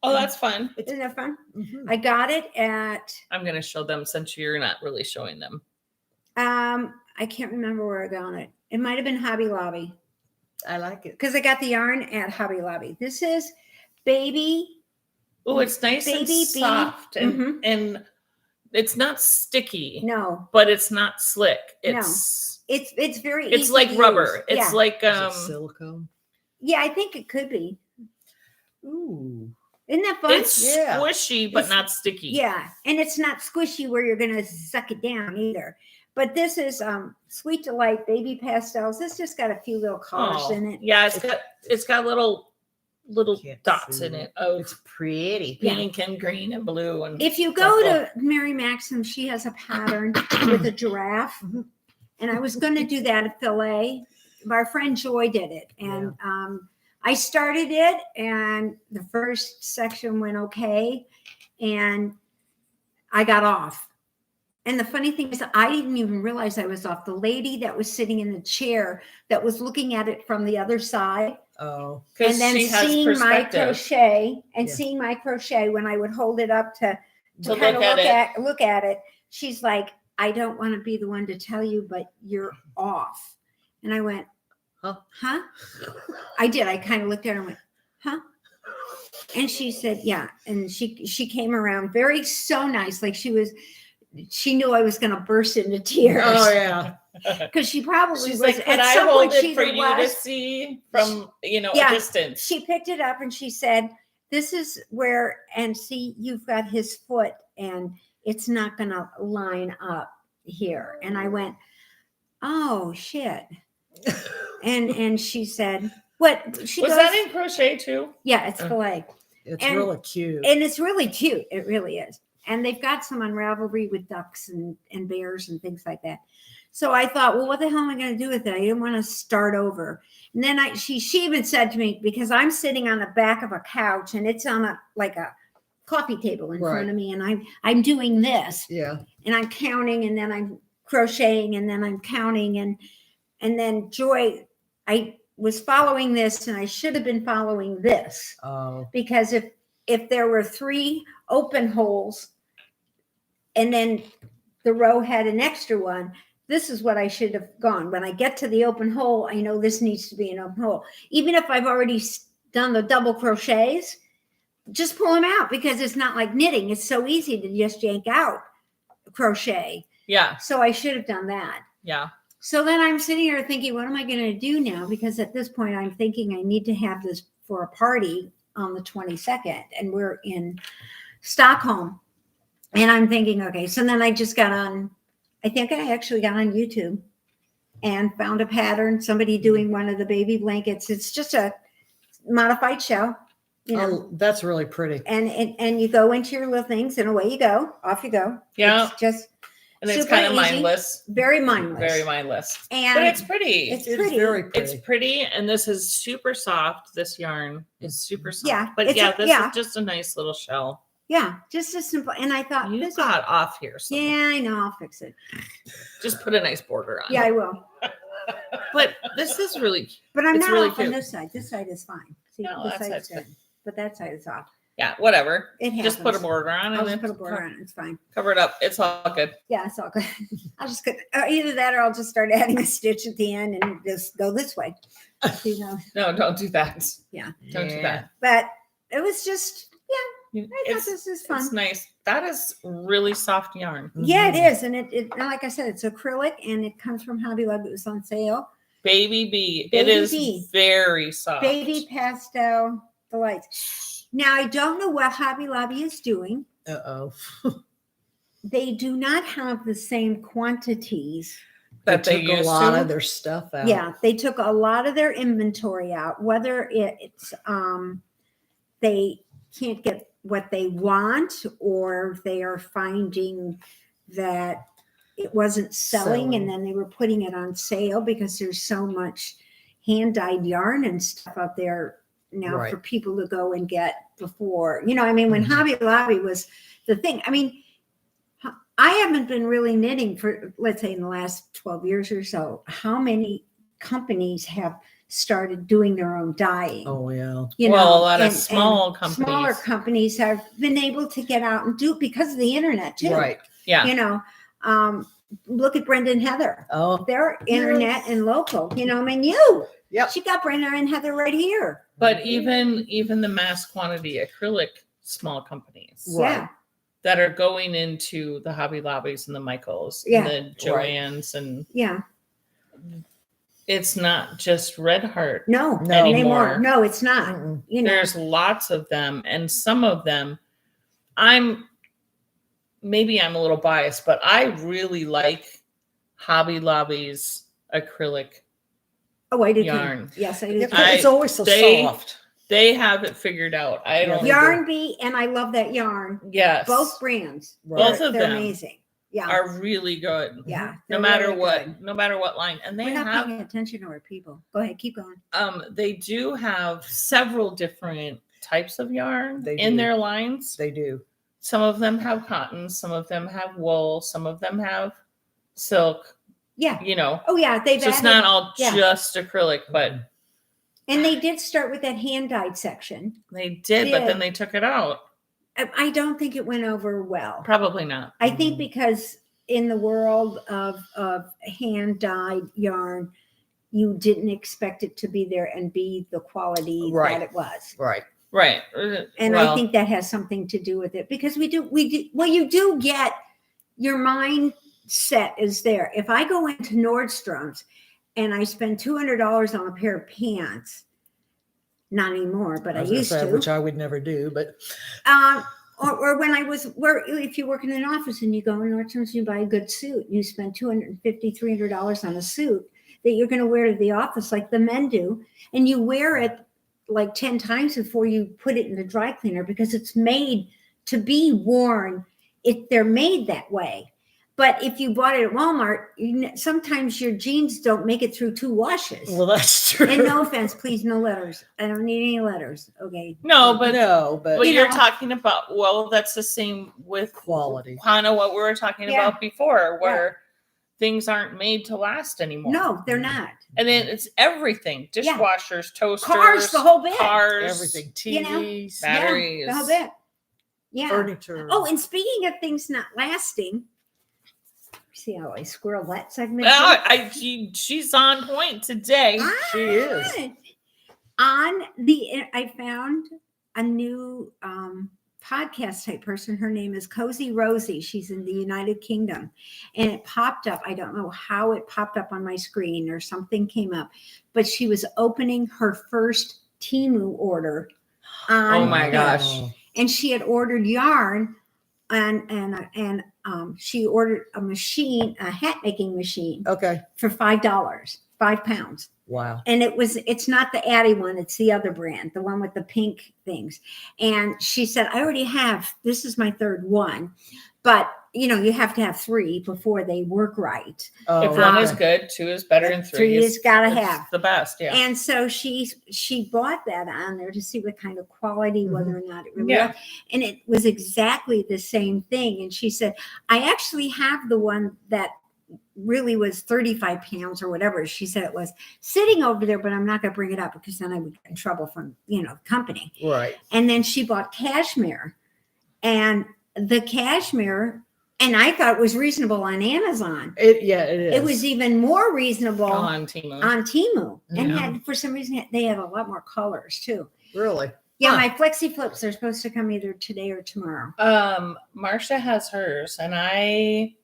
Oh, that's fun. Isn't that fun? Mhm. I got it at I'm going to show them since you're not really showing them. I can't remember where I got it. It might have been Hobby Lobby. I like it. Because I got the yarn at Hobby Lobby. This is baby. Oh, it's nice and Baby bee. soft and Mhm. and it's not sticky, No, but it's not slick. No. it's very It's easy like to rubber. use. It's Yeah. like Is it silicone? Yeah, I think it could be. Ooh. Isn't that fun? it's Yeah. squishy but It's- not sticky. Yeah, and it's not squishy where you're gonna suck it down either. But this is Sweet Delight Baby Pastels. This just got a few little colors Oh, in it. yeah, it's got little Can't dots see in it. it of It's pretty. Yeah. pink and green and blue and If you go purple. to Mary Maxim, she has a pattern with a giraffe. Mhm. And I was going to do that at Filet. Our friend Joy did it. And I started it, and the first section went okay. And I got off. And the funny thing is, I didn't even realize I was off. The lady that was sitting in the chair that was looking at it from the other side, Oh. because and then she has seeing my perspective. crochet and Yeah. seeing my crochet when I would hold it up to To kind of look at look at it, she's like, I don't want to be the one to tell you, but you're off. And I went, huh? I did. I kind of looked at her and went, huh? And she said, yeah. And she came around so nice, like she knew I was going to burst into tears. Oh yeah. Because she probably She's was like, could at I some hold point it she for either you to was- see from Yeah. a distance? She picked it up and she said, this is where, and see, you've got his foot and it's not going to line up here. And I went, oh shit. And she said, what she Was goes, that in crochet too? yeah, it's filet. It's And- really cute. And it's really cute. It really is. And they've got some on Ravelry with ducks and bears and things like that. So I thought, well, what the hell am I going to do with it? I didn't want to start over. And then she even said to me, because I'm sitting on the back of a couch and it's on a coffee table in front of me, and I'm doing this, Yeah. and I'm counting, and then I'm crocheting, and then I'm counting, and then Joy, I was following this, and I should have been following this. Oh. Because if there were 3 open holes and then the row had an extra one, this is what I should have gone. When I get to the open hole, I know this needs to be an open hole. Even if I've already done the double crochets, just pull them out, because it's not like knitting. It's so easy to just yank out a crochet. Yeah. So I should have done that. Yeah. So then I'm sitting here thinking, what am I going to do now? Because at this point, I'm thinking I need to have this for a party on the 22nd, and we're in Stockholm. And I'm thinking, okay, so then I just got on, I think I actually got on YouTube and found a pattern, somebody doing one of the baby blankets. It's just a modified shell, you know. Oh, that's really pretty. And you go into your little things, and away you go, off you go. Yeah. It's just And it's super kind of easy, mindless. very mindless. Very mindless. And But it's pretty. it's It's pretty. very pretty. It's pretty, and this is super soft. This yarn is super soft. Yeah, But it's yeah, a- this yeah. is just a nice little shell. Yeah, just a simple. And I thought, You this got off here. So yeah, I know, I'll fix it. just put a nice border on. Yeah, I will. But this is really, But I'm It's not really off on cute. this side. This side is fine. See, No, this that side's side's good. But that side is off. yeah, whatever. It happens. Just put a border on I'll and just then put a border on it. It's fine. cover it up. It's all good. Yeah, it's all good. I'll just either that, or I'll just start adding a stitch at the end and just go this way. You know. No, don't do that. Yeah. Don't do that. But it was just, I thought It's, this is fun. it's nice. That is really soft yarn. Yeah, it Mhm. is. And it like I said, it's acrylic, and it comes from Hobby Lobby. It was on sale. Baby bee. Baby it is bee. very soft. Baby pastel delights. Now, I don't know what Hobby Lobby is doing. Uh-oh. They do not have the same quantities. that they took a used lot to. of their stuff out. Yeah, they took a lot of their inventory out. Whether it's they can't get what they want, or they are finding that it wasn't selling, and then they were putting it on sale, because there's so much hand-dyed yarn and stuff out there now Right. for people to go and get before. You know, I mean, when Mhm. Hobby Lobby was the thing, I mean, I haven't been really knitting for, let's say, in the last 12 years or so. How many companies have started doing their own dyeing? Oh, yeah. You Well, know, a lot of and small smaller companies. companies have been able to get out and do, because of the internet too. Right. Yeah. You know, look at Brenda and Heather. Oh, They're internet Yes. and local. You know, I mean, Yep. she got Brenda and Heather right here. But even the mass quantity acrylic small companies Right. Yeah. that are going into the Hobby Lobbies and the Michaels Yeah. and the Joann's, and Yeah. it's not just Red Heart. No, No. anymore. Anymore. No, it's not. Mm-mm. You know, There's lots of them, and some of them, maybe I'm a little biased, but I really like Hobby Lobby's acrylic. oh, I do yarn. too. Yes, I do. Yeah, too. it's always so they- soft. They have it figured out. I Yeah, don't. they Yarn Bee, and I love that yarn. Yes. Both brands. Right. Both of They're them amazing. Yeah. are really good. Yeah. No they're matter really what, good. no matter what line, and they We're not have paying attention to our people. Go ahead, keep going. they do have several different types of yarn They in do. their lines. They do. Some of them have cotton, some of them have wool, some of them have silk. Yeah. You know, Oh yeah, they've so it's added, not all yeah. just acrylic, but and they did start with that hand dyed section. they did, but Yeah. then they took it out. I don't think it went over well. Probably not. I think Mhm. because in the world of hand dyed yarn, you didn't expect it to be there and be the quality Right. that it was. Right. Right. And Well, I think that has something to do with it, because we do, well, you do get, your mindset is there. If I go into Nordstrom's and I spend $200 on a pair of pants, not anymore, but I was gonna used say, to. which I would never do, but or when I was if you work in an office and you go in Nordstrom's and you buy a good suit, you spend $250, $300 on a suit that you're going to wear to the office like the men do, and you wear it like 10 times before you put it in the dry cleaner because it's made to be worn. They're made that way. But if you bought it at Walmart, sometimes your jeans don't make it through 2 washes. Well, that's true. And no offense, please, no letters. I don't need any letters. Okay. No, but but you're know. talking about, well, that's the same with quality. kind of what we were talking Yeah. about before, where things aren't made to last anymore. No, they're not. And then it's everything: dishwashers, toasters, Cars, the whole bit. cars, Everything, You know, TVs, batteries. The whole bit. Yeah. furniture. Oh, and speaking of things not lasting, see how I squirrelette segment. She's on point today. She is. I found a new podcast type person. Her name is Cozy Rosie. She's in the United Kingdom, and it popped up. I don't know how it popped up on my screen or something came up, but she was opening her first Temu order. Oh my gosh. And she had ordered yarn and she ordered a hat making machine Okay. for $5, 5 pounds. Wow. And it's not the Addie one, it's the other brand, the one with the pink things. And she said, I already have, this is my 3rd one, but you have to have 3 before they work right. Oh, If one is good, 2 is better, and 3 3 is is gotta it's have. the best. Yeah. And so she bought that on there to see what kind of quality, whether or not it really Yeah. was. And it was exactly the same thing. And she said, I actually have the one that really was 35 pounds or whatever she said it was sitting over there, but I'm not going to bring it up because then I would get in trouble from, the company. Right. And then she bought cashmere, and the cashmere, and I thought it was reasonable on Amazon. It is. It was even more reasonable on Temu. on Temu, and Yeah. had, for some reason, they had a lot more colors too. Really. Yeah, Huh. my flexi flips are supposed to come either today or tomorrow. Marcia has hers, and I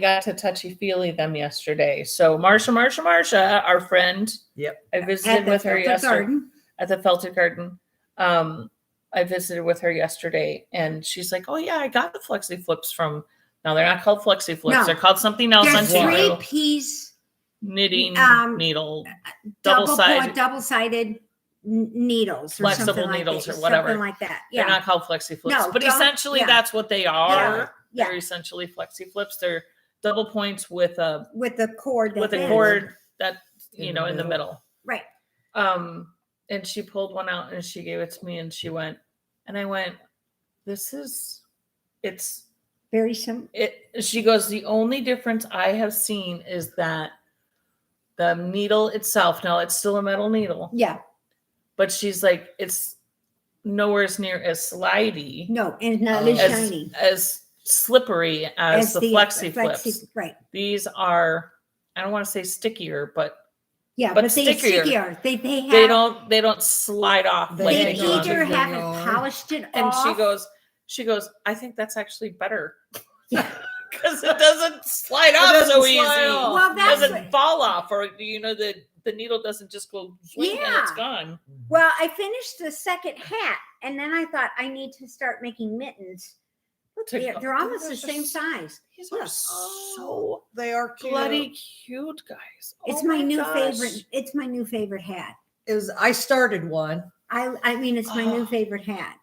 got to touchy-feely them yesterday. So Marcia, our friend. Yep. I visited with her Felted yesterday Garden. at the Felted Garden. I visited with her yesterday, and she's like, "Oh yeah, I got the flexi flips from." Now they're not called flexi flips; No. they're called something else. They're On Temu. 3-piece Knitting needle, double-sided double-sided. needles, or Flexible something like needles that, or whatever. something like that. They're Yeah, not called flexi flips, No, but don't- essentially yeah. that's what they are. Yeah. They're essentially flexi flips. They're double points with a with the cord. with a bends. cord that In in the the middle. Right. And she pulled one out and she gave it to me, and she went, and I went, it's Very simple. she goes, the only difference I have seen is that the needle itself, now it's still a metal needle, Yeah. but she's like, it's nowhere near as slidey, No, and not Oh. as shiny as slippery as the flexi flips. Right. These are, I don't want to say stickier, but Yeah, But but they stickier. stickier. They have. they don't slide off They like They they hang on do. either to the haven't yarn. polished it And off. she goes, I think that's actually better Yeah. because it doesn't slide off doesn't so slide easy. off. Well, It that's doesn't what- fall off, or the needle doesn't just go swing and it's Yeah. gone. Well, I finished the second hat, and then I thought I need to start making mittens. Look, To they're, go- they're almost the Those are same s- size. These are Look. so They are cute. bloody cute, guys. It's Oh my new gosh. favorite. It's my new favorite hat. I started one. I mean, it's my Oh. new favorite hat.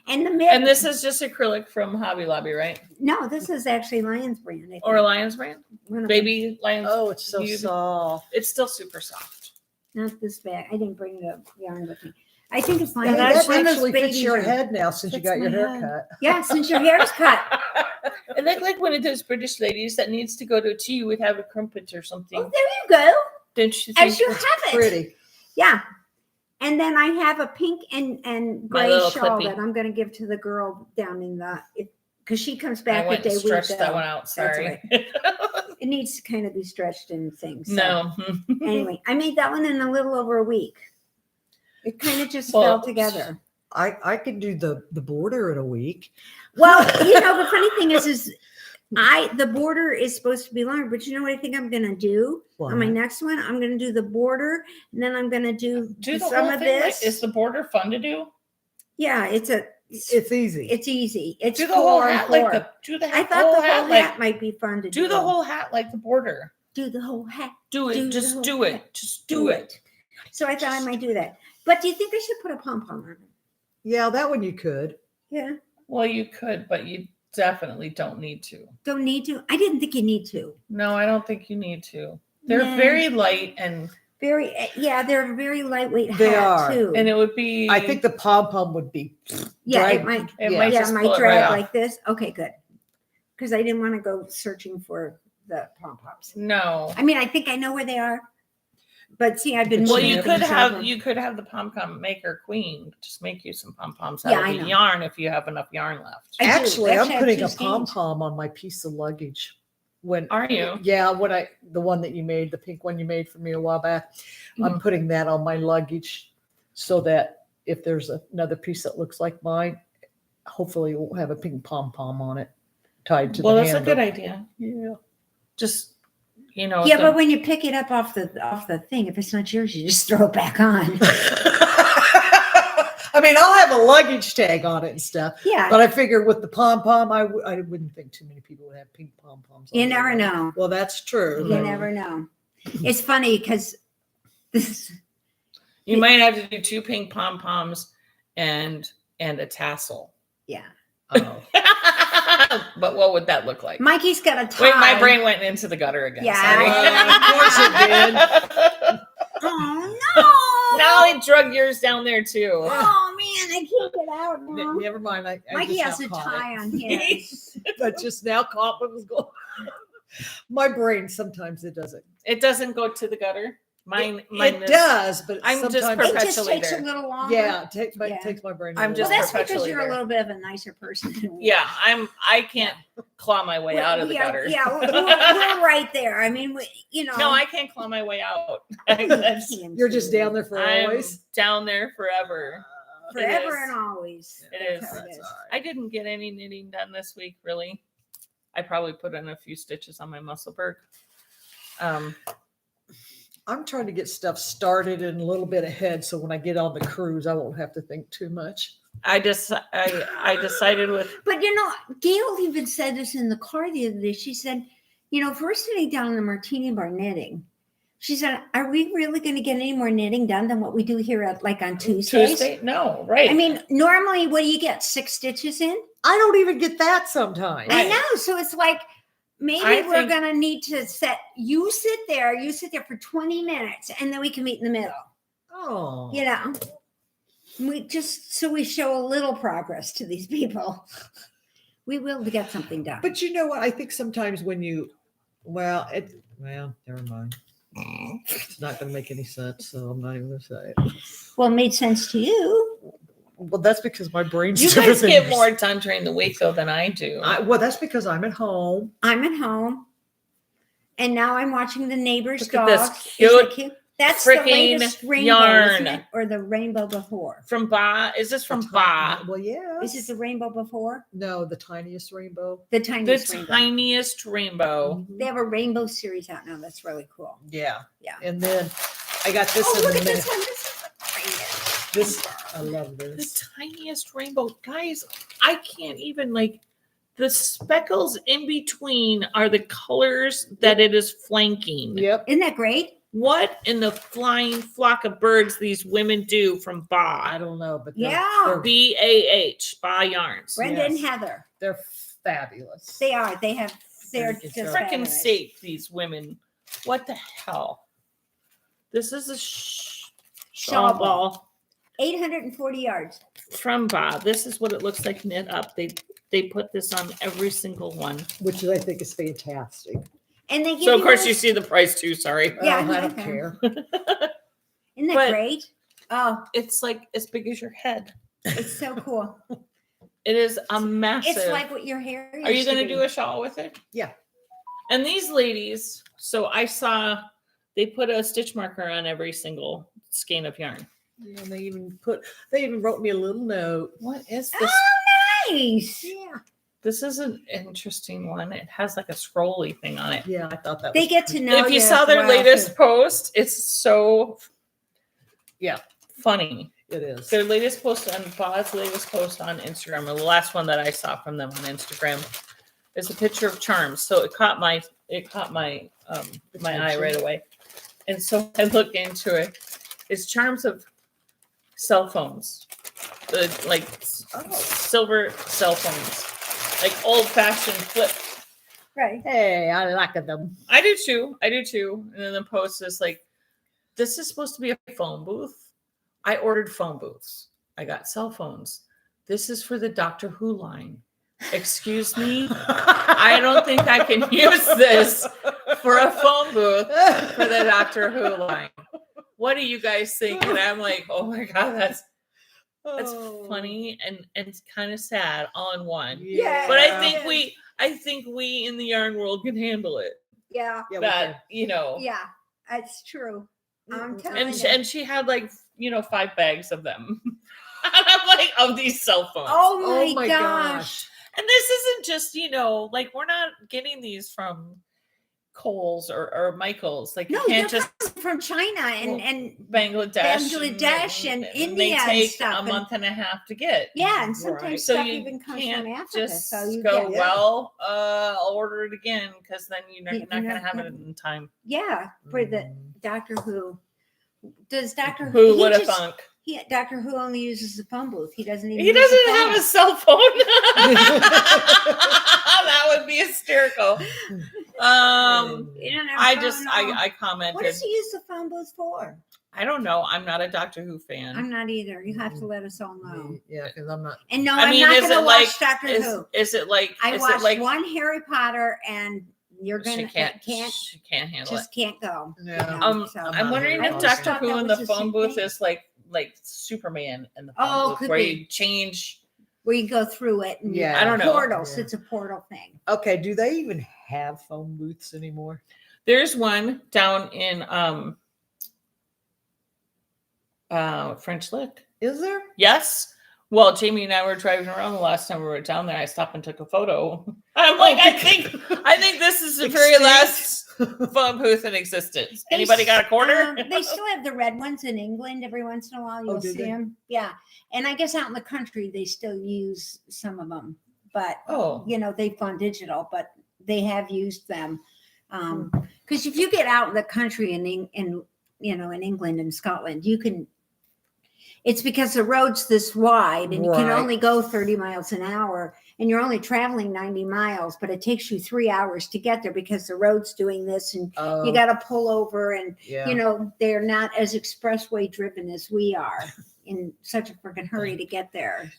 And the mitten. And this is just acrylic from Hobby Lobby, right? no, this is actually Lion's brand. I think. Or a Lion's brand? One of them. Baby Lion's. Oh, it's so You- soft. It's still super soft. Not this bag. I didn't bring the yarn with me. I think it's And Lion's. that One of those actually fits babies your are- head now since you Fits got your my hair head. cut. Yeah, since your hair is cut. I look like one of those British ladies that needs to go to tea with have a crumpet or something. Oh, there you go. Don't you think? As you It's have it. pretty. Yeah. And then I have a pink and My gray little shawl clippy. that I'm going to give to the girl down in the, because she comes I back the went day and we stretched go. that one out. Sorry. It needs to kind of be stretched in things. So No. anyway, I made that one in a little over a week. It kind of just Well, fell together. I could do the border in a week. Well, the funny thing is the border is supposed to be longer, but you know what I think I'm going to do What? on my next one? I'm going to do the border, and then I'm going to do Do the some whole of thing. this. Is the border fun to do? Yeah, It's easy. It's easy. It's Do the whole 4 and hat 4. like the do the I hat, thought whole the hat whole like hat might be fun to do. do the whole hat like the border. Do the whole hat. Do it. Do the Just whole do hat. it. Just do it. So I thought I might do that. But do you think I should put a pom-pom on it? Yeah, that one you could. Yeah. Well, you could, but you definitely don't need to. Don't need to? I didn't think you need to. No, I don't think you need to. They're Nah. very light and They're a very lightweight They hat are. too. it would be. I think the pom-pom would be. yeah, drag- it might. it yeah. might Yeah, just it pull might it drag right off. like this. Okay, good. Because I didn't want to go searching for the pom-poms. No. I mean, I think I know where they are. But see, I've been. Well, looking you at could them have so- you could have the pom pom maker queen just make you some pom poms out Yeah, I of know. the yarn if you have enough yarn left. I do. Actually, Actually, I I'm have putting 2 a skeins. pom-pom on my piece of luggage. When Are you? Yeah, the one that you made, the pink one you made for me a while back. I'm putting that on my luggage so that if there's another piece that looks like mine, hopefully it won't have a pink pom-pom on it tied to Well, the that's a handle. good idea. Yeah. Just Yeah, the- but when you pick it up off the thing, if it's not yours, you just throw it back on. I mean, I'll have a luggage tag on it and stuff, Yeah, but I figure with the pom-pom, I wouldn't think too many people would have pink pom-poms. on you their never luggage. know. Well, that's true. You never know. It's funny because this. you might have to do 2 pink pom poms and a tassel. Yeah, Oh. But what would that look like? Mikey's got a tie. Wait, my brain went into the gutter again. Yeah. Sorry. Of course it did. Oh no! Now I drug yours down there too. Oh man, I can't get out now. Never mind. I Mikey just has now a caught tie it. on his. I just now caught what was going. My brain sometimes it doesn't. It doesn't go to the gutter. Mine It is, does, but I'm just sometimes It just takes a Perpetuator. little longer. yeah, it Yeah. takes my brain. a I'm little Well, just that's because perpetually you're a there. little bit of a nicer person than we Yeah, I can't claw my way out of the yeah, gutter. Yeah, we're right there. I mean, No, I can't claw my way out. You're just down there for I'm always. down there forever. forever It is. and always. It is. That's how it That's is. all right. I didn't get any knitting done this week, really. I probably put in a few stitches on my Musselburgh. I'm trying to get stuff started and a little bit ahead, so when I get on the cruise, I won't have to think too much. I decided with But Gail even said this in the car the other day. She said, if we're sitting down in the Martini Bar knitting, she said, are we really going to get any more knitting done than what we do here at on Tuesdays? Tuesday. No, right. I mean, normally, what do you get? 6 stitches in? I don't even get that sometimes. I Right. know. So it's like maybe I we're think- going to need to you sit there for 20 minutes and then we can meet in the middle. Oh, We show a little progress to these people. We will get something done. but you know what? I think sometimes when never mind. It's not going to make any sense, so I'm not even going to say it. Well, it made sense to you. Well, that's because my brain's you different guys than get yours. more done during the week though than I do. Well, that's because I'm at home. I'm at home. And now I'm watching the neighbor's Look at this dog. Isn't it cute? That's the freaking latest rainbow, yarn. isn't it? Or the rainbow before. From Ba? Is this from The Ba? tiny- Well, yeah. Is it the rainbow before? No, the tiniest rainbow. The The tiniest rainbow. tiniest rainbow. They have a rainbow series out now. That's really cool. Yeah. Yeah. And then I got this Oh, in look the at minute. this one. This is the prettiest. This I love The this. tiniest rainbow. Guys, I can't even the speckles in between are the colors that it is flanking. Yep. Isn't that great? What in the flying flock of birds these women do from I Ba? don't know, but Yeah. BAH, Ba Yarns. Brenda and Yes. Heather. they're fabulous. They are. They're Very just good job. Freaking fabulous. sake, these women. What the hell? This is a shawl Shawl ball 840 yards. from Ba. This is what it looks like knit up. They put this on every single one. Which I think is fantastic. And they give So of course you this- see the price too. Sorry, Yeah, I don't okay. care. Isn't that but- great? Oh, it's like as big as your head. it's so cool. It is a massive. It's like what your hair Are you used going to be. do a shawl with it? Yeah. And these ladies, so I saw they put a stitch marker on every single skein of yarn. Yeah, and they even wrote me a little note. What is this? Oh, nice. Yeah. This is an interesting one. It has like a scrolly thing on it. Yeah, I thought that They was get to know If you you saw as their well, latest too. post, it's so Yeah. funny. It is. Their latest post on Bob's latest post on Instagram, or the last one that I saw from them on Instagram, is a picture of charms. So it caught my my eye right away. And so I looked into it. It's charms of cell phones. Like silver cell phones. Like old fashioned flip. Right. Hey, I like them. I do too. And then the post is like, this is supposed to be a phone booth. I ordered phone booths. I got cell phones. This is for the Doctor Who line. Excuse me. I don't think I can use this for a phone booth for the Doctor Who line. What do you guys think? And I'm like, oh my God, that's funny and it's kind of sad all in one. Yeah. But I think we in the yarn world can handle it. Yeah. Yeah, That, you know. Yeah. That's true. I'm telling And you. and she had like 5 bags of them. And I'm like, of these cell phones. Oh my gosh. And this isn't just, like we're not getting these from Kohl's or Michael's. Like No, you can't they're just from China and Bangladesh and they India and take stuff. a month and a half to get. Yeah, and sometimes Right. So stuff you even comes can't from Africa. just So you go, get, I'll order it again because then you're not You're going to not have it gonna- in time. yeah, for the Doctor Who. Does Doctor Who he would have just- thunk? Doctor Who only uses the phone booth. He doesn't even. He use the doesn't phone. have a cell phone. That would be hysterical. He doesn't have a phone, no. I commented. What does he use the phone booth for? I don't know. I'm not a Doctor Who fan. I'm not either. You have to let us all know. Yeah, because I'm not. And no, I mean, I'm not is going to it watch like- Doctor Who. Is it like? I is watched it like one Harry Potter, and you're she gonna can't can't handle just can't go. Yeah. So- I'm not wondering Harry if Potter. Doctor thought Who that in was the the phone same booth thing. is like Superman in the phone Oh, booth, could where be. you change. where you go through it. And Yeah. I don't know. Portals. Yeah. It's a portal thing. Okay, do they even have phone booths anymore? There's one down in French Lick. Is there? Yes. Well, Jamie and I were driving around the last time we were down there. I stopped and took a photo. I'm like, I think this is the very last phone booth in existence. They Anybody got a quarter? They still have the red ones in England. Every once in a while, you'll do see they? them. Yeah, and I guess out in the country, they still use some of them. But Oh. they've gone digital, but they have used them. Because if you get out in the country in England and Scotland, you can. It's because the road's this wide and you can Right. only go 30 miles an hour and you're only traveling 90 miles, but it takes you 3 hours to get there because the road's doing this and you got to pull over and, yeah. they're not as expressway driven as we are in such a freaking hurry to get there,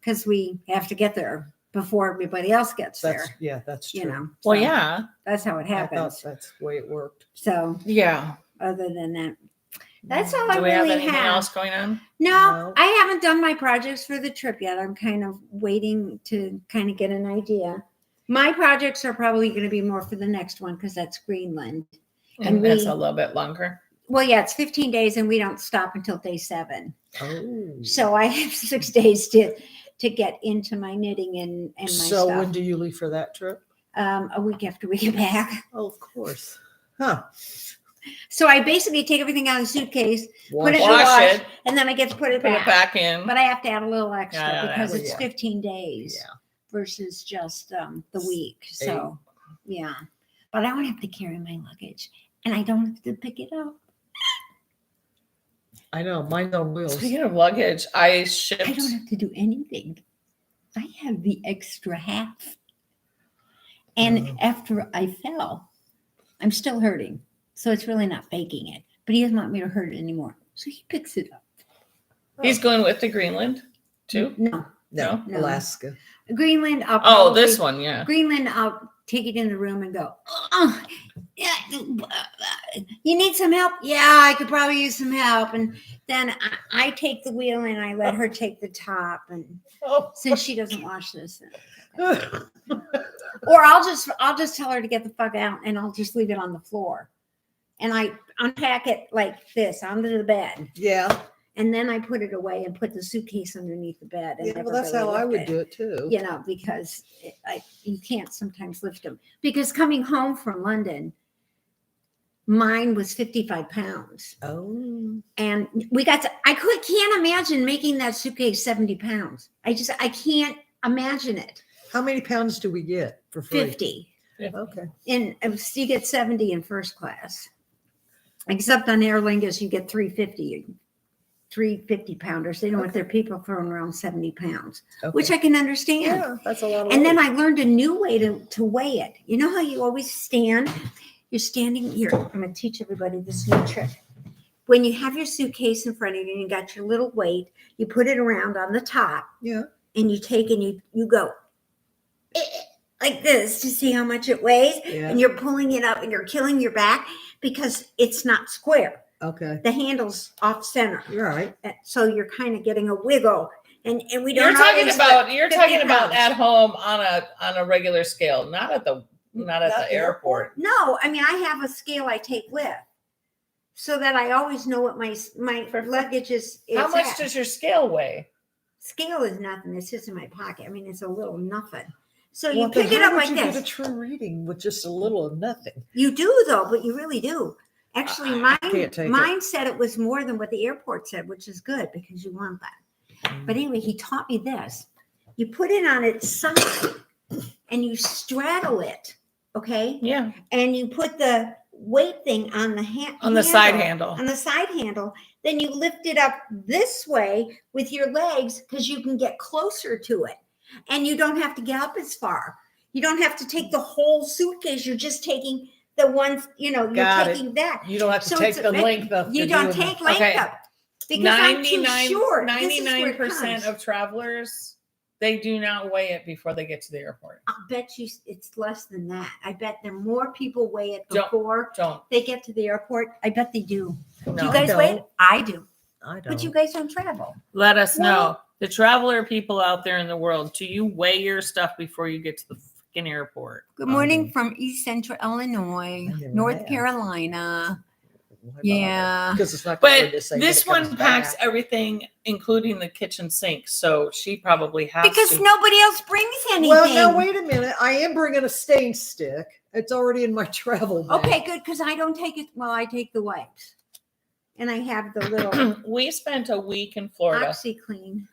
because we have to get there before everybody else gets That's there, that's true. Well, So yeah. that's how it I thought happens. that's the way it worked. So Yeah. other than that, that's all I Do we have really anything have. else going on? No, I haven't done my projects for the trip yet. I'm kind of waiting to kind of get an idea. My projects are probably going to be more for the next one because that's Greenland. And And that's we- a little bit longer. Well, yeah, it's 15 days and we don't stop until day 7. Oh. So I have 6 days to get into my knitting and my So stuff. when do you leave for that trip? A week after we get back. Oh, of course. Huh. So I basically take everything out of the suitcase, put it in the Wash wash, it. and then I get to put it Put back. it back in. But I have to add a little extra Yeah, because well, it's yeah. 15 days Yeah. versus just the week. So, yeah. But I don't have to carry my luggage and I don't have to pick it up. I know. Mine's on wheels. Speaking of luggage, I I shipped. don't have to do anything. I have the extra half. And after I fell, I'm still hurting. So it's really not faking it. But he doesn't want me to hurt it anymore. So he picks it up. He's going with the Greenland too. No. No, No. Alaska. Greenland, I'll Oh, probably- this one, yeah. Greenland, I'll take it in the room and go, oh, yeah, you need some help? Yeah, I could probably use some help. And then I take the wheel and I let her take the top. And Oh. since she doesn't wash this, or I'll just tell her to get the fuck out and I'll just leave it on the floor. And I unpack it like this under the bed. Yeah. And then I put it away and put the suitcase underneath the bed. And Yeah. never Well, that's really how I lift would it. do it too. Because you can't sometimes lift them. Because coming home from London, Mine was 55 pounds. Oh. And can't imagine making that suitcase 70 pounds. I can't imagine it. How many pounds do we get for free? 50. Okay. And you get 70 in first class. Except on Aer Lingus, you get 350 pounders. They don't want their people throwing around 70 pounds, which I can understand. Yeah, that's a lot of And then weight. I learned a new way to weigh it. You know how you always stand? You're standing here. I'm going to teach everybody this new trick. When you have your suitcase in front of you and you got your little weight, you put it around on the top. Yeah. And you take and you go like this to see how much it weighs. Yeah. And you're pulling it up and you're killing your back because it's not square. Okay. The handle's off center. You're right. So you're kind of getting a wiggle. And we don't You're talking about 50 pounds. at home on a regular scale, not at the airport. No, I mean, I have a scale I take with so that I always know what my luggage is. How much at. does your scale weigh? Scale is nothing. It's just in my pocket. I mean, it's a little nothing. So Well, you pick it how up would like you this. get a true reading with just a little of nothing. You do though, but you really do. Actually, can't take mine said it was more than what the airport said, which is good because you want that. But anyway, he taught me this. You put it on its side and you straddle it, okay? Yeah. And you put the weight thing on the side handle. On the side handle. Then you lift it up this way with your legs because you can get closer to it. And you don't have to get up as far. You don't have to take the whole suitcase. You're just taking the ones, you're taking that. You don't have to So take it's the length of. You don't take length Okay. up. Because I'm too short. 99% of travelers, they do not weigh it before they get to the airport. I'll bet you it's less than that. I bet there more people weigh it Don't. before they get to the airport. I bet they do. No. Do you guys I weigh don't. it? I do. I don't. But you guys don't travel. Let us know. Well- The traveler people out there in the world, do you weigh your stuff before you get to the freaking airport? Good morning from East Central Illinois, I never have. Carolina. Why bother? Yeah. Because it's not going But to say this when it one comes packs back. everything, including the kitchen sink. So she probably has Because to. nobody else brings anything. Well, now wait a minute. I am bringing a stain stick. It's already in my travel bag. Okay, good, because I don't take it. Well, I take the wipes. And I have the little We spent a week in Florida. OxyClean.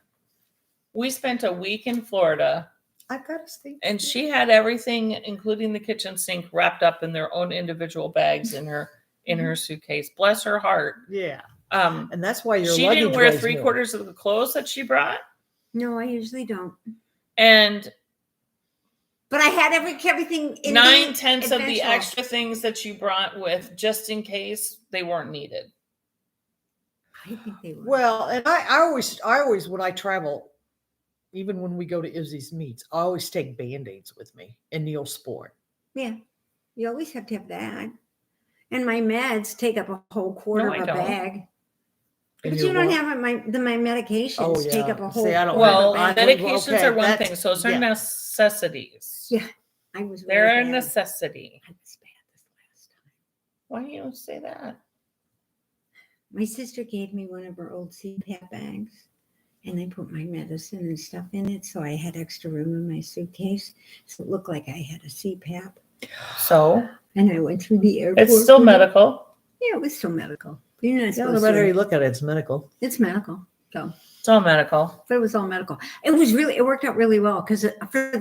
We spent a week in Florida, I've got a stain. and she had everything, including the kitchen sink, wrapped up in their own individual bags in her suitcase. Bless her heart. Yeah, Um, and that's why your she luggage didn't wear weighs more. 3/4 of the clothes that she brought, No, I usually don't. and But I had everything in 9/10 of the eventual. extra things that you brought with, just in case they weren't needed. I think they were. Well, and I always when I travel, even when we go to Izzy's meets, I always take Band-Aids with me and Neosporin. Yeah, you always have to have that. And my meds take up a whole quarter No, of I a don't. bag. And But your you don't what? have it. My medications Oh, take yeah. up a whole. See, I don't- quarter Well, of a bag. medications okay, are one that's- thing, so those are yeah. necessities. Yeah, I was. They're really a bad. necessity. I was bad this last time. Why do you say that? My sister gave me one of her old CPAP bags, and I put my medicine and stuff in it, so I had extra room in my suitcase, so it looked like I had a CPAP. So And I went through the airport. it's still with it. medical. Yeah, it was still medical. You're not Yeah, no supposed matter how to. you look at it, it's medical. It's medical. So, It's all medical. but it was all medical. It worked out really well because for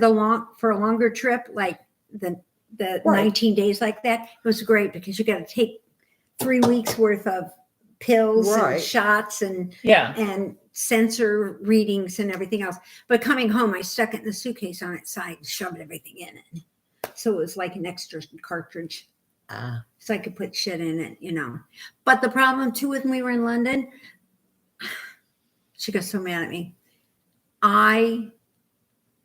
a longer trip, like the Right. 19 days like that, it was great because you got to take 3 weeks worth of pills Right. and shots and Yeah. sensor readings and everything else. But coming home, I stuck it in the suitcase on its side and shoved everything in it. So it was like an extra cartridge. Ah, So I could put shit in it. But the problem too with when we were in London, she got so mad at me.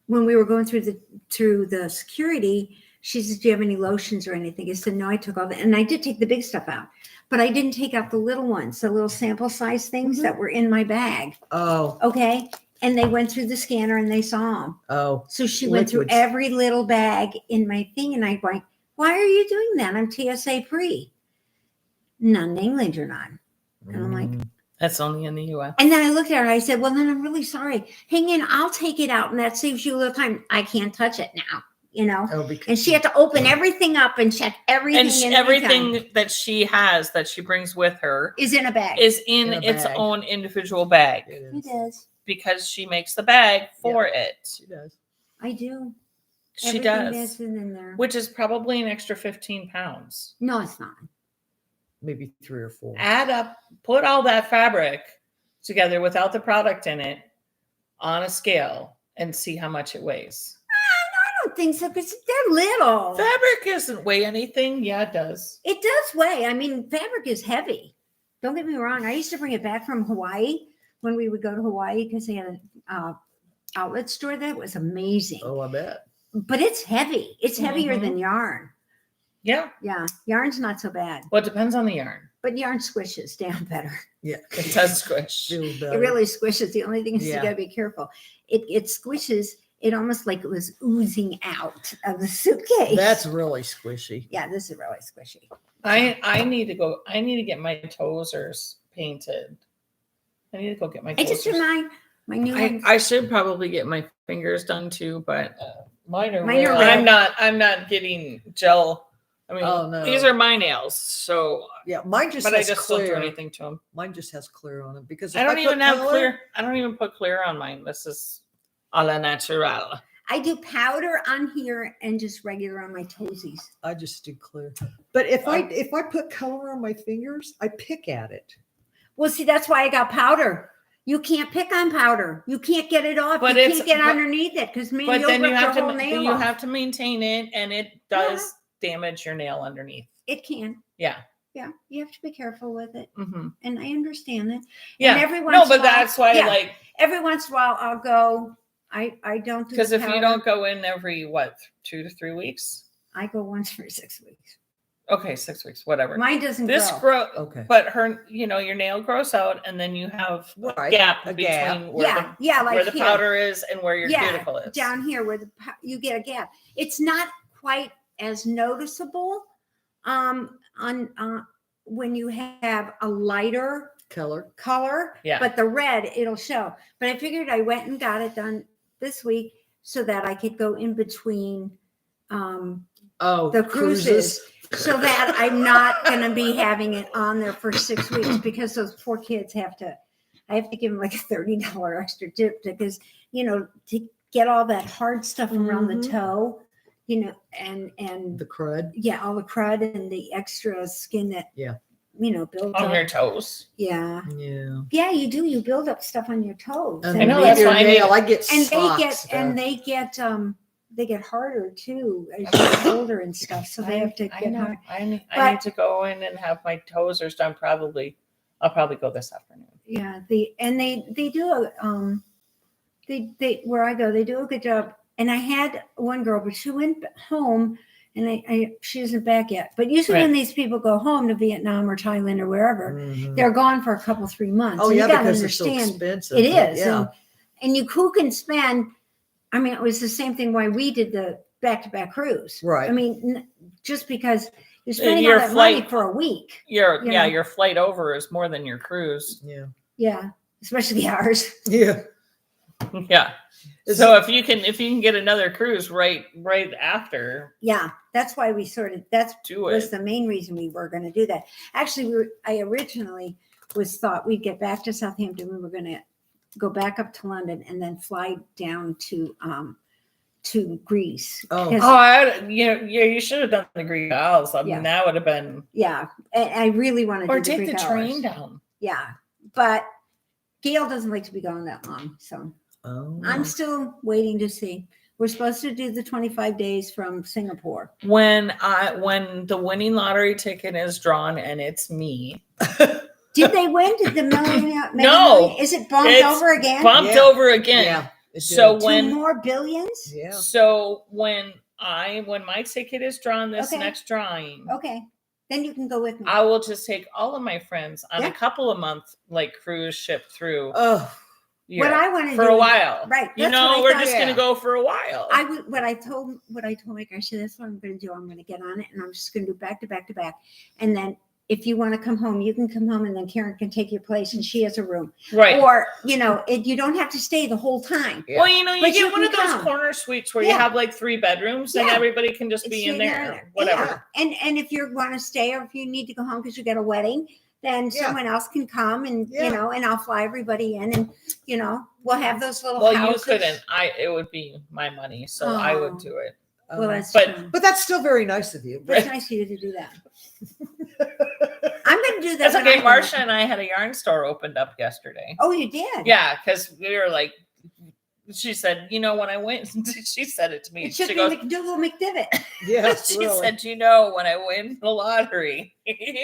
When we were going through the security, she said, "Do you have any lotions or anything?" I said, "No, I took all that." And I did take the big stuff out, but I didn't take out the little ones, the little sample size things Mhm. that were in my bag. oh, Okay. And they went through the scanner and they saw them. oh. So she went through Liquids. every little bag in my thing, and I'm going, "Why are you doing that? I'm TSA pre." None in England, you're not. And I'm like, That's only in the US. and then I looked at her. I said, "Well, then I'm really sorry. Hang in. I'll take it out, and that saves you a little time. I can't touch it now. you know. That'll be And she had to open everything up and check everything. And in everything that she has that she brings with her is in a bag. is in In a its bag. own individual bag It It is. is. because she makes the bag for it. She does. I do. She Everything does, that's in there. which is probably an extra 15 pounds. No, it's not. Maybe 3 or 4. Add up, put all that fabric together without the product in it on a scale and see how much it weighs. I don't think so because they're little. Fabric doesn't weigh anything. Yeah, it does. It does weigh. I mean, fabric is heavy. Don't get me wrong. I used to bring it back from Hawaii when we would go to Hawaii because they had an outlet store that was amazing. Oh, I bet. But it's heavy. It's heavier Mhm. than yarn. Yeah. Yeah, yarn's not so bad, Well, it depends on the yarn. but yarn squishes down better. Yeah. It does squish. Feels better. It really squishes. The only thing is Yeah. you got to be careful. It squishes. It almost like it was oozing out of the suitcase. That's really squishy. Yeah, this is really squishy. I need to go. I need to get my toesers painted. I need to go get my I just did toesers. my new ones. I should probably get my fingers done too, but mine are Mine are red. red. I'm not getting gel. I mean, Oh, no. these are my nails, so Yeah, mine just but I has just don't do clear. anything to them. Mine just has clear on it because I if don't put even have color- clear. I don't even put clear on mine. This is a la natural. I do powder on here and just regular on my toesies. I just do clear. But if I put color on my fingers, I pick at it. Well, see, that's why I got powder. You can't pick on powder. You can't get it off. But you it's- can't get but- underneath it because man, But you'll then rip you have your to whole nail you off. have to maintain it, and it does damage your nail underneath. It can. Yeah. Yeah, you have to be careful with it, Mm-hmm. and I understand that. Yeah. every No, once in a but while- that's why yeah. like Every once in a while, I'll go. I don't do because the if you powder. don't go in every 2 to 3 weeks. I go once for 6 weeks. Okay, 6 weeks, whatever. Mine doesn't This grow. Okay. but her, your nail grows out, and then you have Right. gap A between gap. where Yeah, yeah, like where the here. powder is and where your Yeah, cuticle is. down here where you get a gap. It's not quite as noticeable on when you have a lighter Color. color, Yeah. but the red it'll show. But I figured I went and got it done this week so that I could go in between Oh, the cruises so that I'm not going to be having it on there for 6 weeks because those poor kids I have to give them like a $30 extra tip because, to get all that hard stuff around the Mhm. toe, and The crud. yeah, all the crud and the extra skin that, Yeah. builds On up. your toes. Yeah. Yeah. Yeah, you do. You build up stuff on your toes. And I know, with that's your why I need- nail, I get and sock they get stuff. they get harder too as you get older and stuff. So they have to I get know. hard. I need But- to go in and have my toesers done. I'll probably go this afternoon. Yeah, they do where I go, they do a good job. And I had one girl, but she went home and she isn't back yet. But usually when these people go home to Vietnam or Thailand or wherever, Mhm. they're gone for a couple, 3 months. Oh And yeah, you gotta because it's so understand expensive. it is. Yeah. And who can spend, I mean, it was the same thing why we did the back-to-back cruise. Right. I mean, just because you're spending Your all that money flight- for a week. Your You know. your flight over is more than your cruise. Yeah. Yeah, especially ours. Yeah. Yeah. Is So if you can get another cruise right after, Yeah, that's why we that's do was it. the main reason we were going to do that. Actually, I originally thought we'd get back to Southampton. We were going to go back up to London and then fly down to Greece. Oh. 'Cause, You should have done the Greek Isles. I mean, Yeah. that would have been, yeah, I really want to or do take the Greek train Isles. down. Yeah, but Gail doesn't like to be gone that long, so Oh. I'm still waiting to see. We're supposed to do the 25 days from Singapore. When the winning lottery ticket is drawn and it's me, Did they win? Did the million? No. Is it bumped It's over again? bumped Yeah. over again. Yeah. it So did. Two when more billions? Yeah. so when my ticket is drawn this Okay. next drawing, Okay, then you can go with me. I will just take all of my friends on Yeah. a couple of month cruise ship through Oh. What Europe I want to for do a while. right? You that's know, what I we're thought. just Yeah. gonna go for a while. I would. What I told Mike, I said that's what I'm going to do. I'm going to get on it, and I'm just going to do back to back to back, and then if you want to come home, you can come home, and then Karen can take your place, and she has a room. Right. Or you don't have to stay the whole time. Yeah. Well, you But get you one of can those come. corner suites where you Yeah. have like 3 bedrooms and Yeah. everybody can just be in Stay there. Whatever. Yeah. And if you want to stay, or if you need to go home because you got a wedding, then Yeah. someone else can come, and Yeah. and I'll fly everybody in, and we'll have those little Well, houses. you couldn't. It would be my money, so I would Oh. do it. Well, that's But- true. But that's still very nice of you. It's nice of you to do that. I'm going to do that. That's when okay. I go. Marcia and I had a yarn store opened up yesterday. Oh, you did? Yeah, because we were like, she said, when I went, she said it to me. It should She be goes, McDougal McDivitt. Yes, she really. said, when I win the lottery,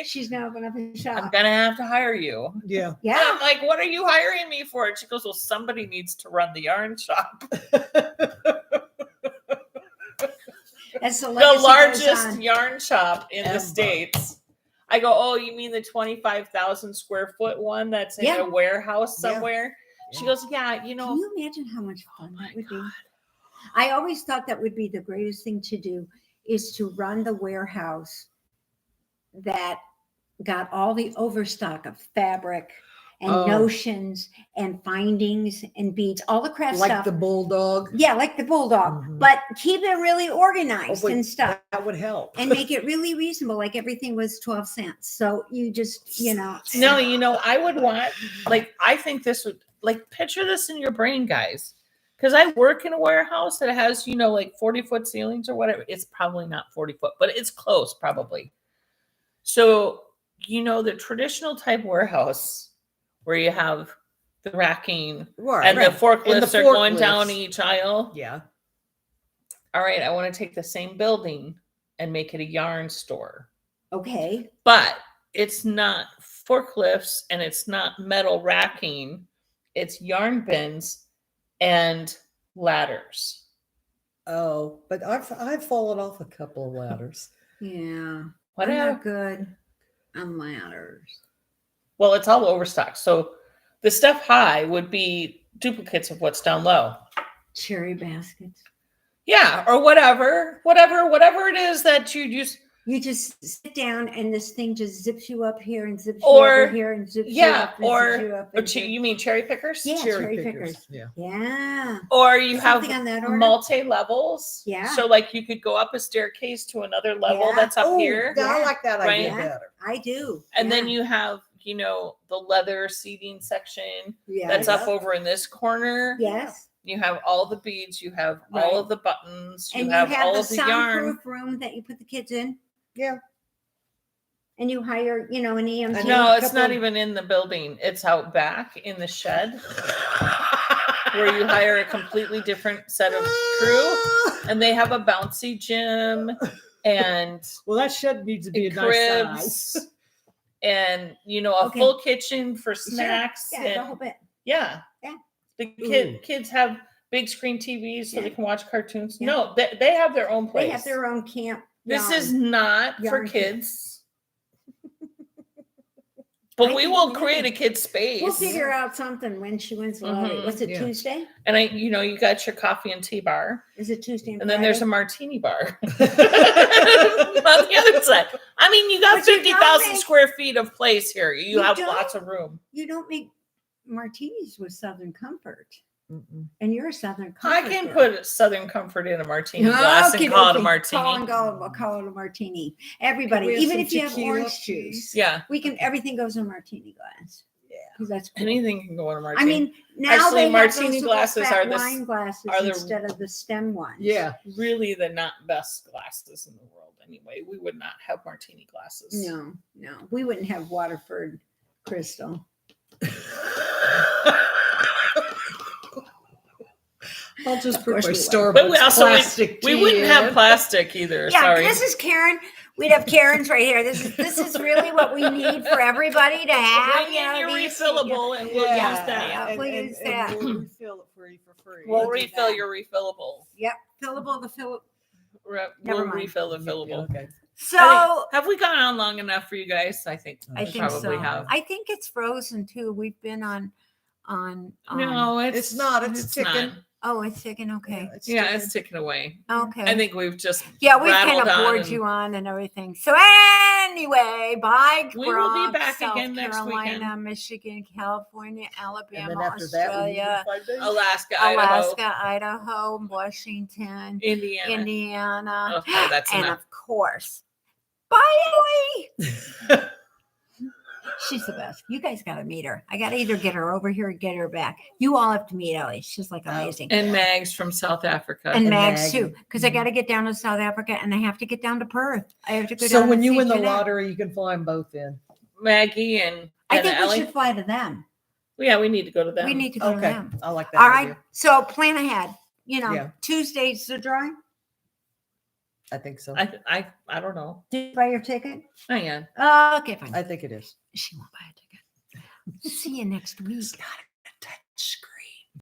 She's now going to have a I'm shop. gonna have to hire you. Yeah. And Yeah. I'm like, what are you hiring me for? And she goes, well, somebody needs to run the yarn shop. That's the The legacy goes largest on. yarn shop in the Ever. States. I go, oh, you mean the 25,000 square foot one that's in Yeah. a warehouse Yeah. somewhere? She Yeah. goes, yeah, Can you imagine how much fun Oh my that would be? I always thought that would be the greatest thing to do, is to run the warehouse that got all the overstock of fabric and Oh. notions and findings and beads, all the craft Like stuff. the bulldog. Yeah, like the bulldog, Mhm. but keep it really organized Oh, wait, and stuff, That would help. and make it really reasonable. Like everything was 12 cents. So you just, No, I would want, I think this would, picture this in your brain, guys. Because I work in a warehouse that has, 40-foot ceilings or whatever. It's probably not 40 foot, but it's close, probably. So, the traditional type warehouse where you have the racking Right. and the forklifts And the are going forklifts. down each aisle. Yeah. All right, I want to take the same building and make it a yarn store. okay. But it's not forklifts and it's not metal racking. It's yarn bins and ladders. Oh, but I've fallen off a couple of ladders. Yeah. What I'm else? not good on ladders. Well, it's all overstocked. So the stuff high would be duplicates of what's down low. Cherry baskets. Yeah, or whatever it is that you use. You just sit down and this thing just zips you up here and zips Or- you over here and zips you Yeah, up and or, zips you up. or and you mean cherry pickers? Yeah, cherry pickers. pickers. Yeah. Yeah. Or you have Something on that order. multi-levels. Yeah. So you could go up a staircase to another level Yeah. that's up Oh, here. I Yeah. like that Right. idea Yeah. better. I do. And then Yeah. you have, the leather seating section Yes. that's up over in this corner. Yes. You have all the beads, you have Right. all of the buttons, you And have you have all the of the yarn. soundproof room that you put the kids in. Yeah. And you hire, an EMT. And No, a it's couple not of- even in the building. It's out back in the shed where you hire a completely different set of crew. And they have a bouncy gym and Well, that shed needs to be a nice size. cribs and, a Okay. full kitchen for Sure. snacks. Yeah, the and- whole bit. Yeah. Yeah. The Ooh. kids have big screen TVs so Yeah. they can watch cartoons. Yeah. No, they have their own place. They have their own camp. This yarn. is not for Yarn kids. But I we think will we create can- a kid space. We'll figure out something when she wins the lottery. Mhm. What's it, Yeah. Tuesday? And you got your coffee and tea bar. Is it Tuesday? And then there's a Friday? martini bar on the other side. I mean, you got But you don't 50,000 make- square feet of place here. You You have don't? lots of room. You don't make martinis with Southern Comfort. Mm-mm. And you're a Southern Comfort. I can girl. put Southern Comfort in a martini glass and call it a Okey-dokey. martini. Call it a martini. Everybody, we have even some if you have tequila, orange please? juice, Yeah. everything goes in a martini glass. Yeah. 'Cause that's cool. Anything can go in a I martini. mean, now Actually, they have martini those little glasses fat are the s- wine glasses are the- instead of the stem ones. Yeah. Really the not best glasses in the world anyway. We would not have martini glasses. No, we wouldn't have Waterford Crystal. I'll just Of put my course we would. Starbucks But we also plastic we tea wouldn't have in. plastic either. Yeah, Sorry. this is Karen. We'd have Karen's right here. This is really what we need for everybody to have. Bring in your these- refillable and we'll Yeah. use that. Yeah. We'll use that. We'll refill it for you for free. We'll do refill that. your refillable. Yep, fillable the fill. We'll Never mind. refill the fillable. Okay. So Have we gone on long enough for you guys? I think I we think probably so. have. I think it's frozen too. We've been on. No, It's not. It's ticking. not. Oh, it's ticking. Okay. Yeah, ticking. it's ticking away. Okay. I think we've just Yeah, we kind rattled of on bored and- you on and everything. So anyway, bye. We will be Gronk, back South again next Carolina, weekend. Michigan, California, And Alabama, then after that, we Australia, 5 days. Alaska, Alaska, Idaho, Washington, Idaho, Indiana. Indiana, Okay, that's and enough. of course, bye, Ellie. She's the best. You guys got to meet her. I got to either get her over here or get her back. You all have to meet Ellie. She's like amazing. And Mags from South Africa. And And Mags Maggie. too, because I got to get down to South Africa and I have to get down to Perth. I have to go So down. when and you see win the Jeanette. lottery, you can fly them both in. Maggie and I think Ellie. we should fly to them. Yeah, we need to go to them. We need to go to Okay, them. I like that. All right. idea. So plan ahead. You know, Yeah. Tuesday's the drawing. I think so. I don't know. Did you buy your ticket? Hang on. Okay, fine. I think it is. She won't buy a ticket. See you next week. It's not a touch screen.